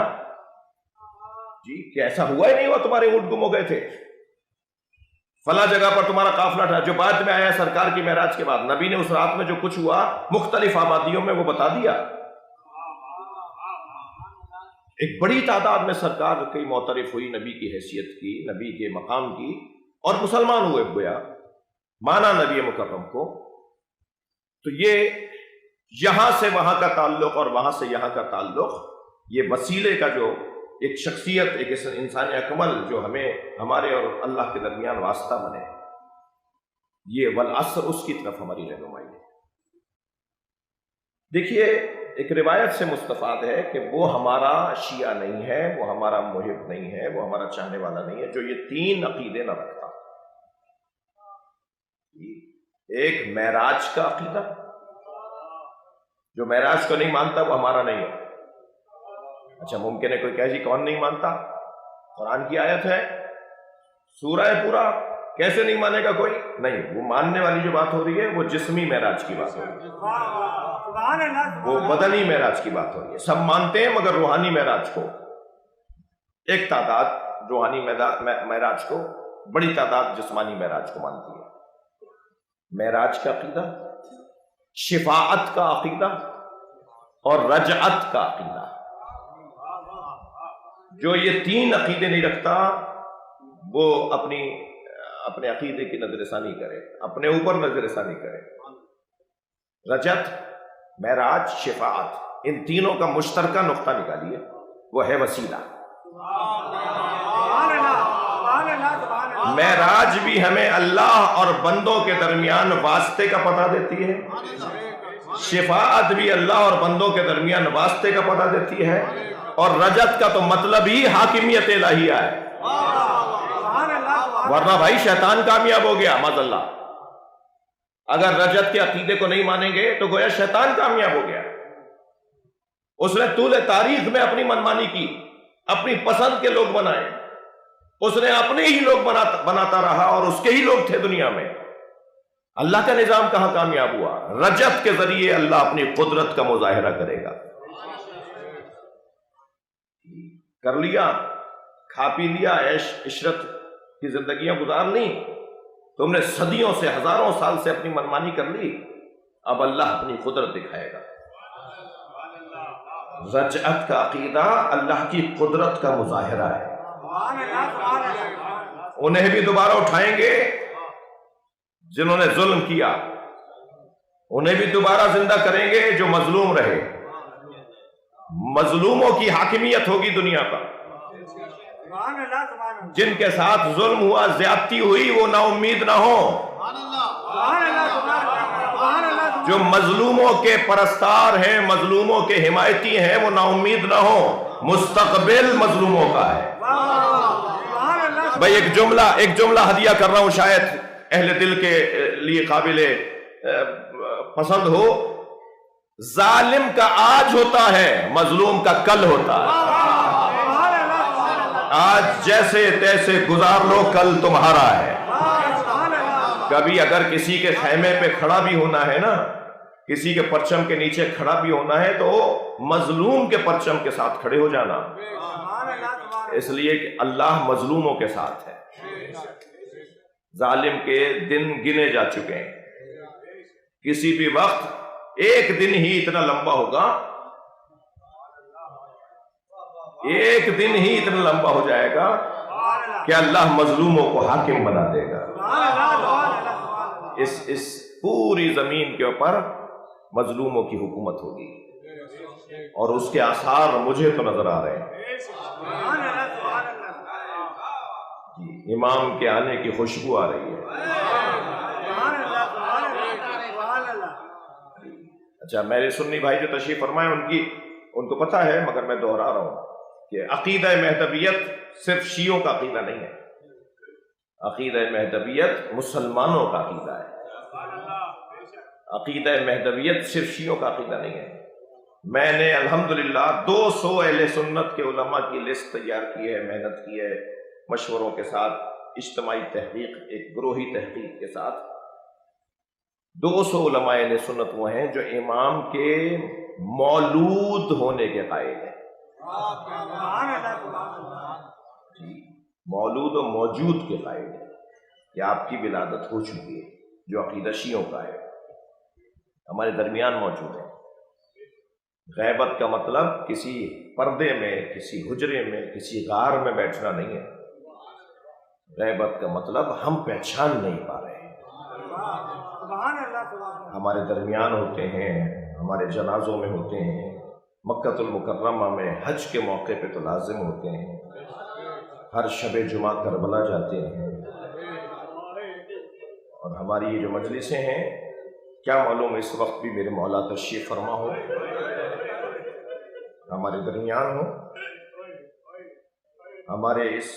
جی کہ ایسا ہوا ہی نہیں ہوا، تمہارے اونٹ گم ہو گئے تھے، فلاں جگہ پر تمہارا قافلہ تھا. جو بعد میں آیا سرکار کی معراج کے بعد، نبی نے اس رات میں جو کچھ ہوا مختلف آبادیوں میں وہ بتا دیا. ایک بڑی تعداد میں سرکار کئی معترف ہوئی نبی کی حیثیت کی، نبی کے مقام کی، اور مسلمان ہوئے، گویا مانا نبی مکرم کو. تو یہ یہاں سے وہاں کا تعلق اور وہاں سے یہاں کا تعلق، یہ وسیلے کا جو ایک شخصیت، ایک انسان اکمل جو ہمیں ہمارے اور اللہ کے درمیان واسطہ بنے، یہ والعصر اس کی طرف ہماری رہنمائی ہے. دیکھیے ایک روایت سے مستفاد ہے کہ وہ ہمارا شیعہ نہیں ہے، وہ ہمارا محب نہیں ہے، وہ ہمارا چاہنے والا نہیں ہے جو یہ 3 عقیدے نہ رکھتا. ایک معراج کا عقیدہ، جو معراج کو نہیں مانتا وہ ہمارا نہیں ہے. اچھا ممکن ہے کوئی کہے جی کون نہیں مانتا؟ قرآن کی آیت ہے، سورہ پورا، کیسے نہیں مانے گا کوئی؟ نہیں، وہ ماننے والی جو بات ہو رہی ہے وہ جسمی معراج کی بات ہو رہی ہے، وہ بدنی معراج کی بات ہو رہی ہے. سب مانتے ہیں مگر روحانی معراج کو ایک تعداد روحانی معراج کو، بڑی تعداد جسمانی معراج کو مانتی ہے. معراج کا عقیدہ، شفاعت کا عقیدہ اور رجعت کا عقیدہ، جو یہ 3 عقیدے نہیں رکھتا وہ اپنے عقیدے کی نظر ثانی کرے، اپنے اوپر نظر ثانی کرے. رجعت، معراج، شفاعت، ان تینوں کا مشترکہ نقطہ نکالیے، وہ ہے وسیلہ. معراج بھی ہمیں اللہ اور بندوں کے درمیان واسطے کا پتہ دیتی ہے، شفاعت بھی اللہ اور بندوں کے درمیان واسطے کا پتہ دیتی ہے، اور رجعت کا تو مطلب ہی حاکمیت الہیہ ہے. ورنہ بھائی شیطان کامیاب ہو گیا معاذ اللہ. اگر رجعت کے عقیدے کو نہیں مانیں گے تو گویا شیطان کامیاب ہو گیا. اس نے طول تاریخ میں اپنی منمانی کی، اپنی پسند کے لوگ بنائے، اس نے اپنے ہی لوگ بناتا رہا اور اس کے ہی لوگ تھے دنیا میں. اللہ کا نظام کہاں کامیاب ہوا؟ رجعت کے ذریعے اللہ اپنی قدرت کا مظاہرہ کرے گا. کر لیا، کھا پی لیا، عیش عشرت کی زندگیاں گزار لیں، تم نے صدیوں سے ہزاروں سال سے اپنی منمانی کر لی، اب اللہ اپنی قدرت دکھائے گا. رجعت کا عقیدہ اللہ کی قدرت کا مظاہرہ ہے. انہیں بھی دوبارہ اٹھائیں گے جنہوں نے ظلم کیا، انہیں بھی دوبارہ زندہ کریں گے جو مظلوم رہے. مظلوموں کی حاکمیت ہوگی دنیا پر. جن کے ساتھ ظلم ہوا، زیادتی ہوئی، وہ نا امید نہ ہو. جو مظلوموں کے پرستار ہیں، مظلوموں کے حمایتی ہیں، وہ نا امید نہ ہو. مستقبل مظلوموں کا ہے. بھائی ایک جملہ ہدیہ کر رہا ہوں، شاید اہل دل کے لیے قابل پسند ہو، ظالم کا آج ہوتا ہے، مظلوم کا کل ہوتا ہے۔ آج جیسے تیسے گزار لو، کل تمہارا ہے۔ کبھی اگر کسی کے خیمے پہ کھڑا بھی ہونا ہے نا، کسی کے پرچم کے نیچے کھڑا بھی ہونا ہے، تو مظلوم کے پرچم کے ساتھ کھڑے ہو جانا، اس لیے کہ اللہ مظلوموں کے ساتھ ہے۔ ظالم کے دن گنے جا چکے ہیں، کسی بھی وقت ایک دن ہی اتنا لمبا ہوگا، ایک دن ہی اتنا لمبا ہو جائے گا کہ اللہ مظلوموں کو حاکم بنا دے گا۔ اس پوری زمین کے اوپر مظلوموں کی حکومت ہوگی، اور اس کے آثار مجھے تو نظر آ رہے ہیں۔ امام کے آنے کی خوشبو آ رہی ہے۔ اچھا، میرے سنی بھائی جو تشریف فرمائے ان کو پتہ ہے، مگر میں دوہرا رہا ہوں کہ عقیدہ مہدویت صرف شیعوں کا عقیدہ نہیں ہے، عقیدہ مہدویت مسلمانوں کا عقیدہ ہے۔ عقیدہ مہدویت صرف شیعوں کا عقیدہ نہیں ہے۔ میں نے الحمدللہ 200 اہل سنت کے علماء کی لسٹ تیار کی ہے، محنت کی ہے، مشوروں کے ساتھ، اجتماعی تحقیق، ایک گروہی تحقیق کے ساتھ۔ 200 علماء اہل سنت وہ ہیں جو امام کے مولود ہونے کے قائل ہیں، مولود و موجود کے قائل ہیں کہ آپ کی ولادت ہو چکی ہے، جو عقیدہ شیعوں کا ہے، ہمارے درمیان موجود ہے۔ غیبت کا مطلب کسی پردے میں، کسی حجرے میں، کسی غار میں بیٹھنا نہیں ہے۔ غیبت کا مطلب ہم پہچان نہیں پا رہے ہیں، ہمارے درمیان ہوتے ہیں، ہمارے جنازوں میں ہوتے ہیں، مکہ المکرمہ میں حج کے موقع پہ تو لازم ہوتے ہیں، ہر شب جمعہ کربلا جاتے ہیں، اور ہماری یہ جو مجلسیں ہیں، کیا معلوم اس وقت بھی میرے مولا تشریف فرما ہو، ہمارے درمیان ہو، ہمارے اس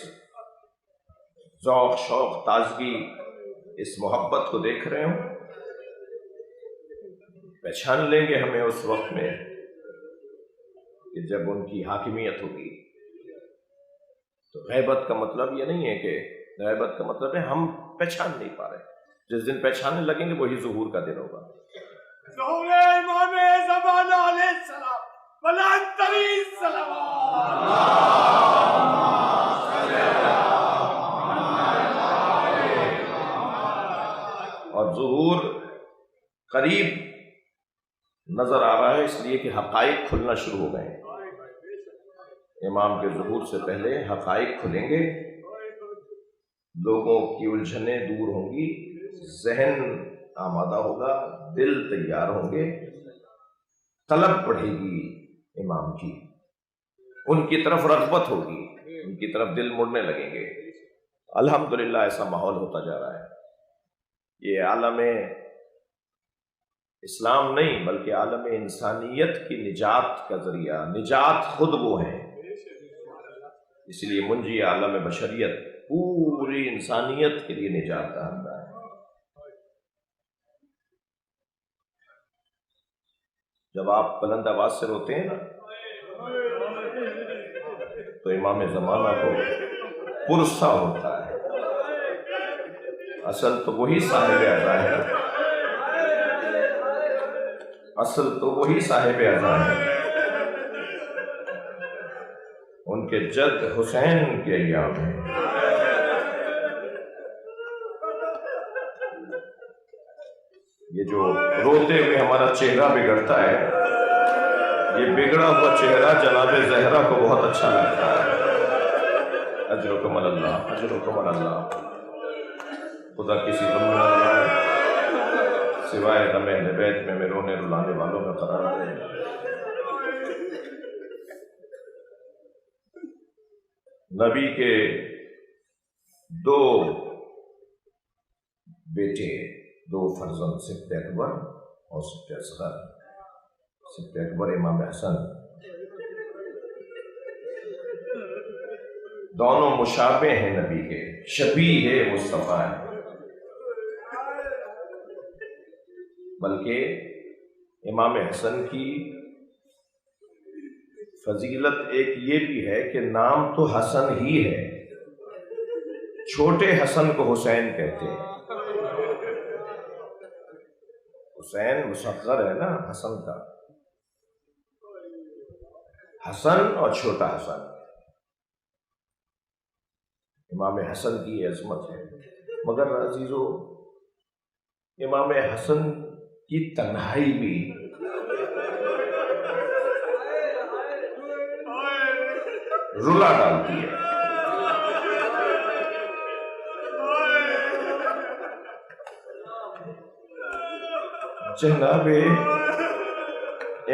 ذوق شوق تازگی، اس محبت کو دیکھ رہے ہوں، پہچان لیں گے ہمیں اس وقت میں کہ جب ان کی حاکمیت ہوگی۔ تو غیبت کا مطلب یہ نہیں ہے کہ غیبت کا مطلب ہے ہم پہچان نہیں پا رہے، جس دن پہچاننے لگیں گے وہی ظہور کا دن ہوگا۔ ظہور امام زمانہ علیہ السلام، بلند ترین صلوات۔ اور ظہور قریب نظر آ رہا ہے، اس لیے کہ حقائق کھلنا شروع ہو گئے ہیں۔ امام کے ظہور سے پہلے حقائق کھلیں گے، لوگوں کی الجھنیں دور ہوں گی، ذہن آمادہ ہوگا، دل تیار ہوں گے، طلب بڑھے گی امام کی، ان کی طرف رغبت ہوگی، ان کی طرف دل مڑنے لگیں گے۔ الحمدللہ ایسا ماحول ہوتا جا رہا ہے۔ یہ عالم اسلام نہیں بلکہ عالم انسانیت کی نجات کا ذریعہ، نجات خود وہ ہیں، اس لیے منجی عالم بشریت، پوری انسانیت کے لیے نجات کا حملہ ہے۔ جب آپ بلند آواز سے روتے ہیں نا تو امام زمانہ کو پرسہ ہوتا ہے، اصل تو وہی صاحب عزا ہے، اصل تو وہی صاحب عزا ہے، ان کے جد حسین کے ایام ہیں۔ یہ جو روتے ہوئے ہمارا چہرہ بگڑتا ہے، یہ بگڑا ہوا چہرہ جناب زہرا کو بہت اچھا لگتا ہے۔ اجرکم اللہ، اجرکم اللہ، خدا کسی غم نہ لائے سوائے غم اہل بیت میں رونے رلانے والوں میں قرار دے۔ نبی کے دو بیٹے، دو فرزند، سبط اکبر اور سبط اصغر۔ سبط اکبر امام حسن، دونوں مشابہ ہیں نبی کے، شبیہ مصطفیٰ ہیں، بلکہ امام حسن کی فضیلت ایک یہ بھی ہے کہ نام تو حسن ہی ہے، چھوٹے حسن کو حسین کہتے ہیں۔ حسین مصغر ہے نا حسن کا، حسن اور چھوٹا حسن، امام حسن کی عظمت ہے۔ مگر عزیزو، امام حسن کی تنہائی بھی رلا ڈالتی ہے۔ جناب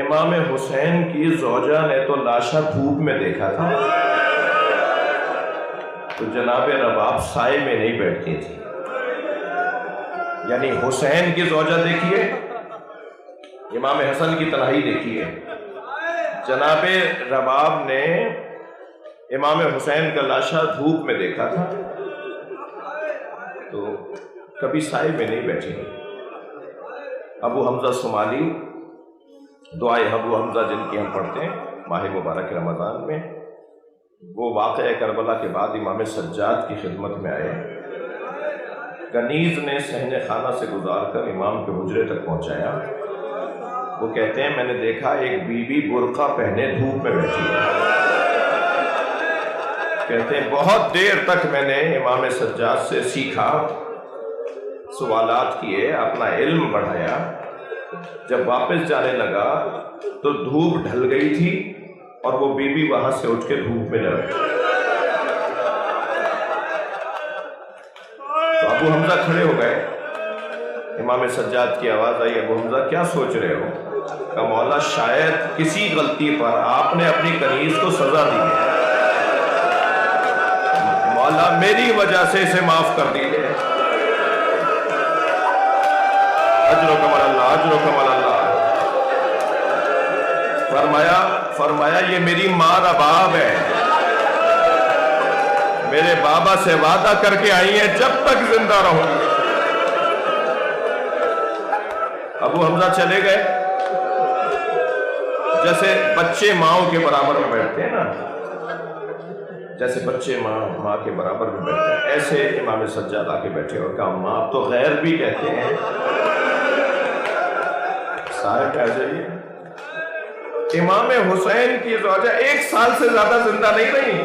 امام حسین کی زوجہ نے تو لاشا دھوپ میں دیکھا تھا، تو جناب رباب سائے میں نہیں بیٹھتی تھی۔ یعنی حسین کی زوجہ دیکھیے، امام حسن کی تنہائی دیکھیے۔ جناب رباب نے امام حسین کا لاشا دھوپ میں دیکھا تھا، تو کبھی سائے میں نہیں بیٹھی۔ ابو حمزہ صومالی، دعائے ابو حمزہ جن کی ہم پڑھتے ہیں ماہ مبارک رمضان میں، وہ واقعہ کربلا کے بعد امام سجاد کی خدمت میں آئے، کنیز نے صحن خانہ سے گزار کر امام کے حجرے تک پہنچایا۔ وہ کہتے ہیں میں نے دیکھا ایک بیوی برقع پہنے دھوپ میں بیٹھی ہے۔ کہتے ہیں بہت دیر تک میں نے امام سجاد سے سیکھا، سوالات کیے، اپنا علم بڑھایا۔ جب واپس جانے لگا تو دھوپ ڈھل گئی تھی اور وہ بیوی وہاں سے اٹھ کے دھوپ میں جا رہی تھی۔ تو ابو حمزہ کھڑے ہو گئے، امام سجاد کی آواز آئی، ابو حمزہ کیا سوچ رہے ہو؟ کہ مولا شاید کسی غلطی پر آپ نے اپنی کنیز کو سزا دی ہے، مولا میری وجہ سے اسے معاف کر دیجیے۔ اجر و کمال اللہ، اجر و کمال اللہ۔ فرمایا یہ میری ماں رباب ہے، میرے بابا سے وعدہ کر کے آئی ہیں جب تک زندہ رہوں گی۔ ابو حمزہ چلے گئے، جیسے بچے ماں کے برابر میں بیٹھتے ہیں نا، جیسے بچے ماں کے برابر میں بیٹھتے ہیں، ایسے امام سجاد آ کے بیٹھے اور کہا ماں تو غیر بھی کہتے ہیں، سارے کہہ جائیے۔ امام حسین کی زوجہ 1 سال سے زیادہ زندہ نہیں رہی،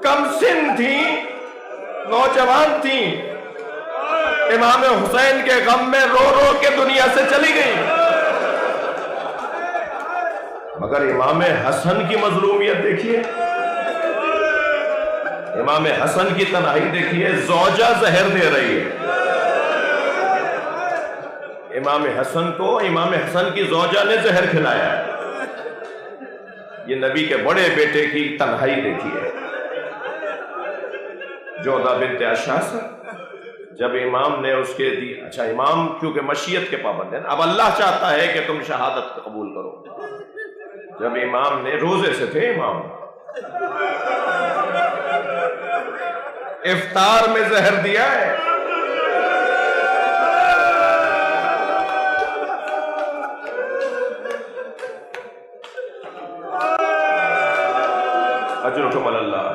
کم سن تھی، نوجوان تھی، امام حسین کے غم میں رو رو کے دنیا سے چلی گئی۔ مگر امام حسن کی مظلومیت دیکھیے، امام حسن کی تنہائی دیکھیے، زوجہ زہر دے رہی ہے امام حسن کو، امام حسن کی زوجہ نے زہر کھلایا ہے۔ یہ نبی کے بڑے بیٹے کی تنہائی دیکھیے۔ جودہ بنت اشعث، جب امام نے اس کے دی، اچھا امام کیونکہ مشیت کے پابند ہیں، اب اللہ چاہتا ہے کہ تم شہادت قبول کرو۔ جب امام نے، روزے سے تھے امام، افطار میں زہر دیا ہے۔ اجرکم اللہ۔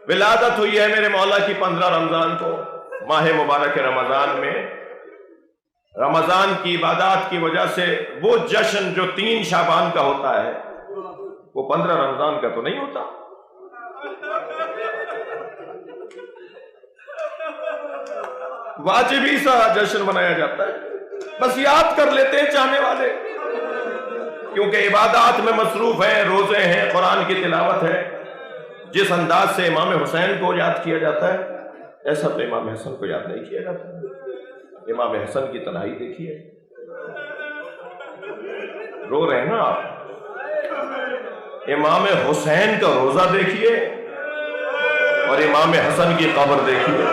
ولادت ہوئی ہے میرے مولا کی 15 رمضان کو، ماہ مبارک رمضان میں۔ رمضان کی عبادات کی وجہ سے وہ جشن جو 3 شعبان کا ہوتا ہے وہ 15 رمضان کا تو نہیں ہوتا۔ واجبی سا جشن منایا جاتا ہے، بس یاد کر لیتے ہیں چاہنے والے، کیونکہ عبادات میں مصروف ہیں، روزے ہیں، قرآن کی تلاوت ہے۔ جس انداز سے امام حسین کو یاد کیا جاتا ہے ایسا تو امام حسن کو یاد نہیں کیا جاتا۔ امام حسن کی تنہائی دیکھیے، رو رہے ہیں نا آپ۔ امام حسین کا روزہ دیکھیے اور امام حسن کی قبر دیکھیے۔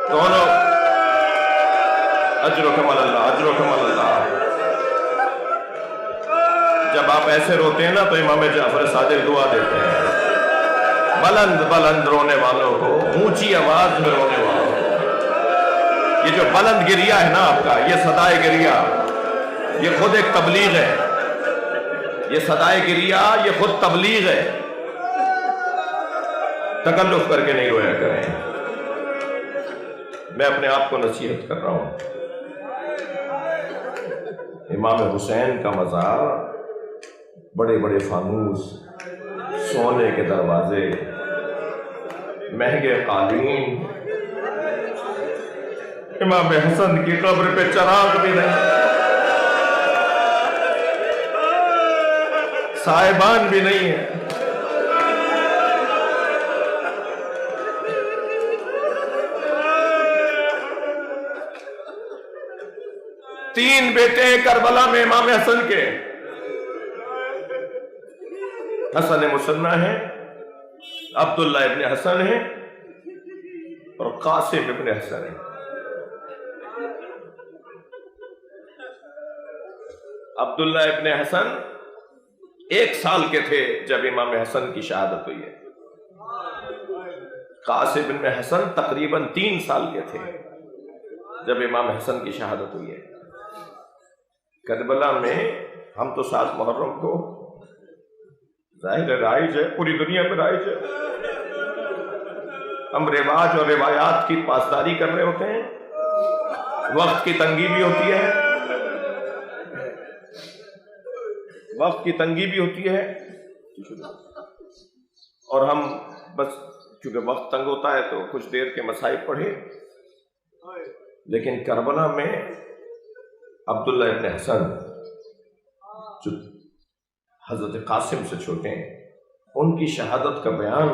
دونوں اجر و کمال اللہ، اجر و کمال اللہ۔ جب باپ ایسے روتے ہیں نا تو امام جعفر صادق دعا دیتے ہیں، بلند بلند رونے والوں کو، اونچی آواز میں رونے والوں کو۔ یہ جو بلند گریہ ہے نا آپ کا، یہ صدائے گریہ، یہ خود ایک تبلیغ ہے، یہ صدائے گریہ یہ خود تبلیغ ہے۔ تکلف کر کے نہیں رویا کریں۔ میں اپنے آپ کو نصیحت کر رہا ہوں۔ امام حسین کا مزار، بڑے بڑے فانوس، سونے کے دروازے، مہنگے قالین، امام حسن کی قبر پہ چراغ بھی نہیں، صاحبان بھی نہیں ہے۔ تین بیٹے ہیں کربلا میں امام حسن کے، حسن مسنہ ہیں، عبداللہ ابن حسن ہیں، اور قاسم ابن حسن ہیں۔ عبداللہ ابن حسن 1 سال کے تھے جب امام حسن کی شہادت ہوئی ہے۔ قاسم ابن حسن تقریباً 3 سال کے تھے جب امام حسن کی شہادت ہوئی ہے۔ کربلا میں ہم تو 7 محرم کو ظاہر ہے رائج ہے، پوری دنیا میں رائج ہے، ہم رواج اور روایات کی پاسداری کر رہے ہوتے ہیں، وقت کی تنگی بھی ہوتی ہے، وقت کی تنگی بھی ہوتی ہے، اور ہم بس چونکہ وقت تنگ ہوتا ہے تو کچھ دیر کے مصائب پڑھے۔ لیکن کربلا میں عبداللہ ابن حسن جو حضرت قاسم سے چھوٹے ہیں، ان کی شہادت کا بیان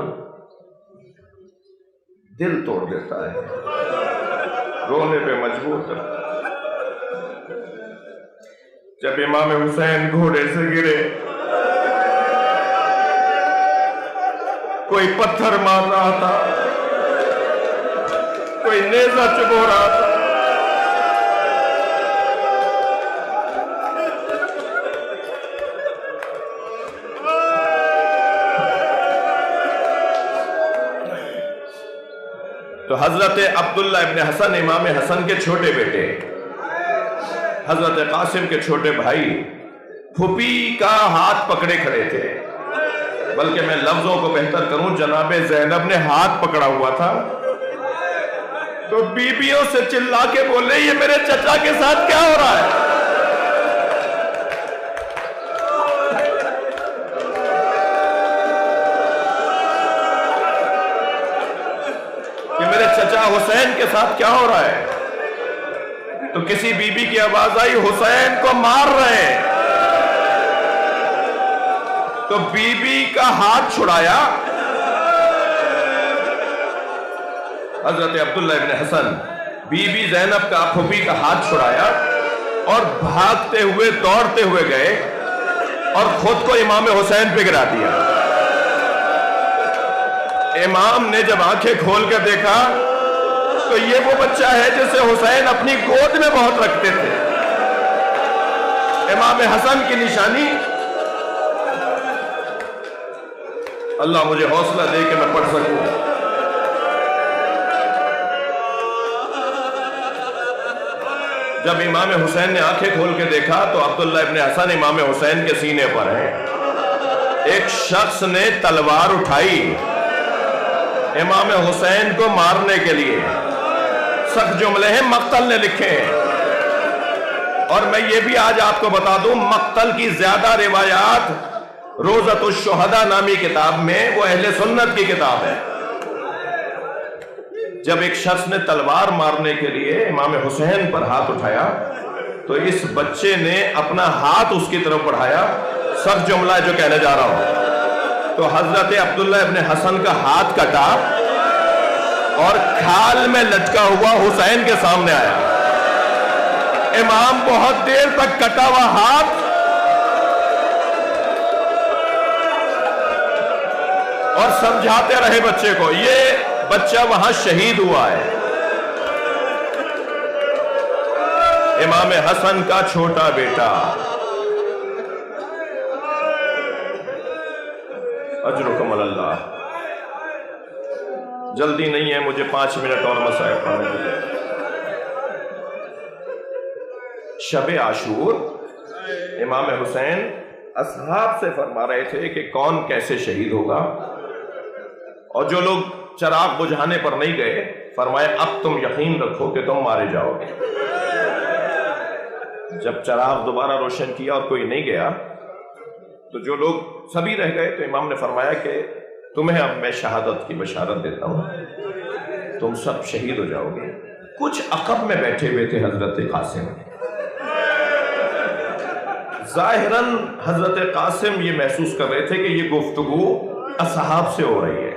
دل توڑ دیتا ہے، رونے پہ مجبور کرتا ہے۔ جب امام حسین گھوڑے سے گرے، کوئی پتھر مار رہا تھا، کوئی نیزہ چبو رہا تھا، تو حضرت عبداللہ ابن حسن امام حسن کے چھوٹے بیٹے، حضرت قاسم کے چھوٹے بھائی پھوپھی کا ہاتھ پکڑے کھڑے تھے، بلکہ میں لفظوں کو بہتر کروں، جناب زینب نے ہاتھ پکڑا ہوا تھا، تو بیویوں سے چلا کے بولے یہ میرے چچا کے ساتھ کیا ہو رہا ہے؟ چچا حسین کے ساتھ کیا ہو رہا ہے؟ تو کسی بی بی کی آواز آئی حسین کو مار رہے ہیں، تو بی بی کا ہاتھ چھڑایا، حضرت عبداللہ ابن حسن بی بی زینب کا پھوپھی کا ہاتھ چھڑایا اور بھاگتے ہوئے دوڑتے ہوئے گئے اور خود کو امام حسین پہ گرا دیا۔ امام نے جب آنکھیں کھول کر دیکھا تو یہ وہ بچہ ہے جسے حسین اپنی گود میں بہت رکھتے تھے، امام حسن کی نشانی۔ اللہ مجھے حوصلہ دے کہ میں پڑھ سکوں۔ جب امام حسین نے آنکھیں کھول کے دیکھا تو عبداللہ ابن حسن امام حسین کے سینے پر ہیں، ایک شخص نے تلوار اٹھائی امام حسین کو مارنے کے لیے، سخت جملے ہیں مقتل نے لکھے ہیں، اور میں یہ بھی آج آپ کو بتا دوں مقتل کی زیادہ روایات روضۃ الشہداء نامی کتاب میں، وہ اہل سنت کی کتاب ہے۔ جب ایک شخص نے تلوار مارنے کے لیے امام حسین پر ہاتھ اٹھایا تو اس بچے نے اپنا ہاتھ اس کی طرف بڑھایا، سخت جملہ ہے جو کہنے جا رہا ہوں، تو حضرت عبداللہ ابن حسن کا ہاتھ کٹا اور کھال میں لٹکا ہوا حسین کے سامنے آیا۔ امام بہت دیر تک کٹا ہوا ہاتھ اور سمجھاتے رہے بچے کو، یہ بچہ وہاں شہید ہوا ہے۔ امام حسن کا چھوٹا بیٹا اجرکم اللہ. جلدی نہیں ہے مجھے 5 منٹ اور مسائل پڑھنے کے. شب عاشور امام حسین اصحاب سے فرما رہے تھے کہ کون کیسے شہید ہوگا، اور جو لوگ چراغ بجھانے پر نہیں گئے فرمایا اب تم یقین رکھو کہ تم مارے جاؤ گے. جب چراغ دوبارہ روشن کیا اور کوئی نہیں گیا تو جو لوگ سبھی رہ گئے تو امام نے فرمایا کہ تمہیں اب میں شہادت کی بشارت دیتا ہوں، تم سب شہید ہو جاؤ گے. کچھ عقب میں بیٹھے ہوئے تھے حضرت قاسم. ظاہراً حضرت قاسم یہ محسوس کر رہے تھے کہ یہ گفتگو اصحاب سے ہو رہی ہے.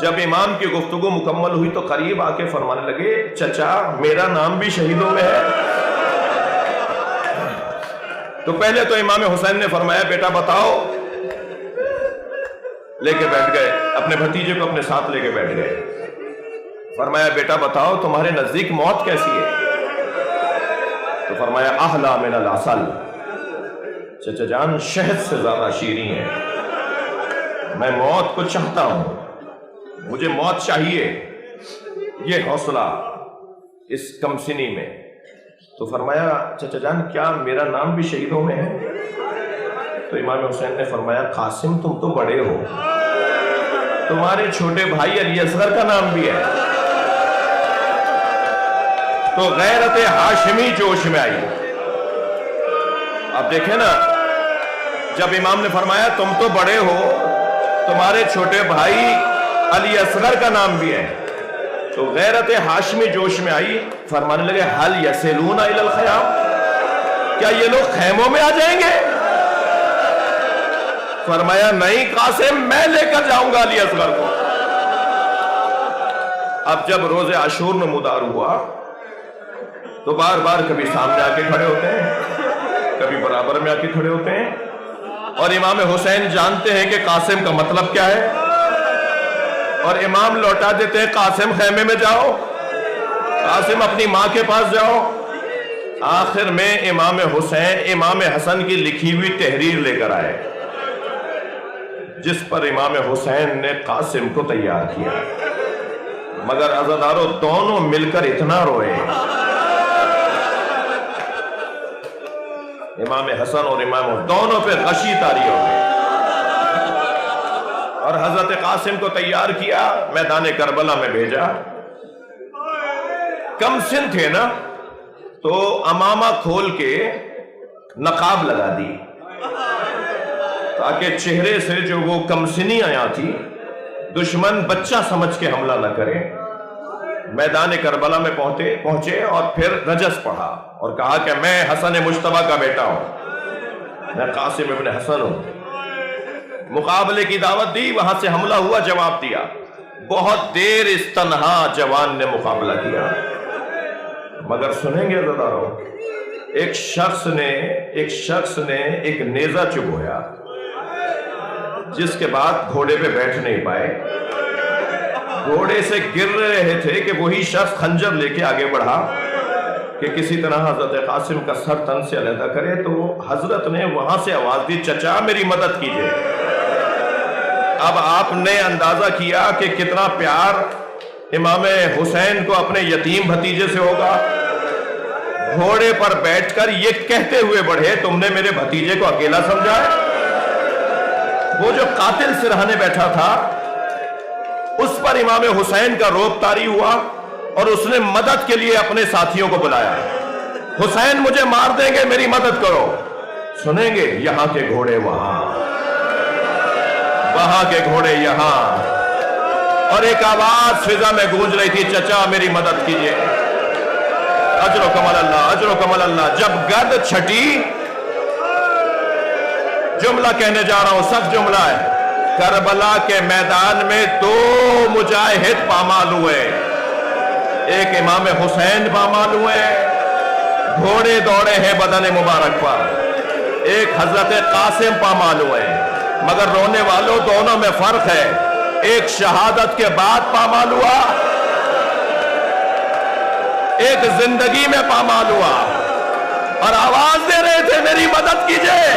جب امام کی گفتگو مکمل ہوئی تو قریب آ کے فرمانے لگے چچا میرا نام بھی شہیدوں میں ہے. تو پہلے تو امام حسین نے فرمایا بیٹا بتاؤ، لے کے بیٹھ گئے، اپنے بھتیجے کو اپنے ساتھ لے کے بیٹھ گئے. فرمایا بیٹا بتاؤ تمہارے نزدیک موت کیسی ہے؟ تو فرمایا احلا من العسل، چچا جان شہد سے زیادہ شیریں ہے. میں موت کو چاہتا ہوں، مجھے موت چاہیے. یہ حوصلہ اس کمسنی میں. تو فرمایا چچا جان کیا میرا نام بھی شہیدوں میں ہے؟ تو امام حسین نے فرمایا قاسم تم تو بڑے ہو، تمہارے چھوٹے بھائی علی اصغر کا نام بھی ہے. تو غیرت ہاشمی جوش میں آئی. اب دیکھیں نا، جب امام نے فرمایا تم تو بڑے ہو، تمہارے چھوٹے بھائی علی اصغر کا نام بھی ہے، تو غیرت ہاشمی جوش میں آئی. فرمانے لگے حل یسلون الی الخیام، کیا یہ لوگ خیموں میں آ جائیں گے؟ فرمایا نہیں قاسم میں لے کر جاؤں گا علی اصغر کو. اب جب روز عاشور نمودار ہوا تو بار بار کبھی سامنے آ کے کھڑے ہوتے ہیں، کبھی برابر میں آ کے کھڑے ہوتے ہیں، اور امام حسین جانتے ہیں کہ قاسم کا مطلب کیا ہے، اور امام لوٹا دیتے ہیں قاسم خیمے میں جاؤ، قاسم اپنی ماں کے پاس جاؤ. آخر میں امام حسین امام حسن کی لکھی ہوئی تحریر لے کر آئے جس پر امام حسین نے قاسم کو تیار کیا. مگر عزادارو دونوں مل کر اتنا روئے، امام حسن اور امام دونوں پہ غشی طاری ہو گئے، اور حضرت قاسم کو تیار کیا، میدان کربلا میں بھیجا. کم سن تھے نا تو امامہ کھول کے نقاب لگا دی تاکہ چہرے سے جو وہ کم سنی آیا تھی دشمن بچہ سمجھ کے حملہ نہ کرے. میدان کربلا میں پہنچے اور پھر رجس پڑھا اور کہا کہ میں حسن مجتبیٰ کا بیٹا ہوں، میں قاسم ابن حسن ہوں. مقابلے کی دعوت دی، وہاں سے حملہ ہوا، جواب دیا. بہت دیر اس تنہا جوان نے مقابلہ کیا. مگر سنیں گے عزادارو، ایک شخص نے ایک نیزہ چبویا، جس کے بعد گھوڑے پہ بیٹھ نہیں پائے، گھوڑے سے گر رہے تھے کہ وہی شخص خنجر لے کے آگے بڑھا کہ کسی طرح حضرت قاسم کا سر تن سے علیحدہ کرے. تو حضرت نے وہاں سے آواز دی چچا میری مدد کیجئے. اب آپ نے اندازہ کیا کہ کتنا پیار امام حسین کو اپنے یتیم بھتیجے سے ہوگا. گھوڑے پر بیٹھ کر یہ کہتے ہوئے بڑھے تم نے میرے بھتیجے کو اکیلا سمجھا ہے؟ وہ جو قاتل سرہانے بیٹھا تھا اس پر امام حسین کا روب طاری ہوا اور اس نے مدد کے لیے اپنے ساتھیوں کو بلایا. حسین مجھے مار دیں گے، میری مدد کرو. سنیں گے یہاں کے گھوڑے وہاں، وہاں کے گھوڑے یہاں، اور ایک آواز فضا میں گونج رہی تھی چچا میری مدد کیجئے. اجر و کمال اللہ، اجر و کمال اللہ. جب گرد چھٹی، جملہ کہنے جا رہا ہوں، سخت جملہ ہے. کربلا کے میدان میں 2 مجاہد پامال ہوئے. ایک امام حسین پامال ہوئے، گھوڑے دوڑے ہیں بدن مبارک پر. ایک حضرت قاسم پامال ہوئے. مگر رونے والوں دونوں میں فرق ہے، ایک شہادت کے بعد پامال ہوا، ایک زندگی میں پامال ہوا، اور آواز دے رہے تھے میری مدد کیجئے.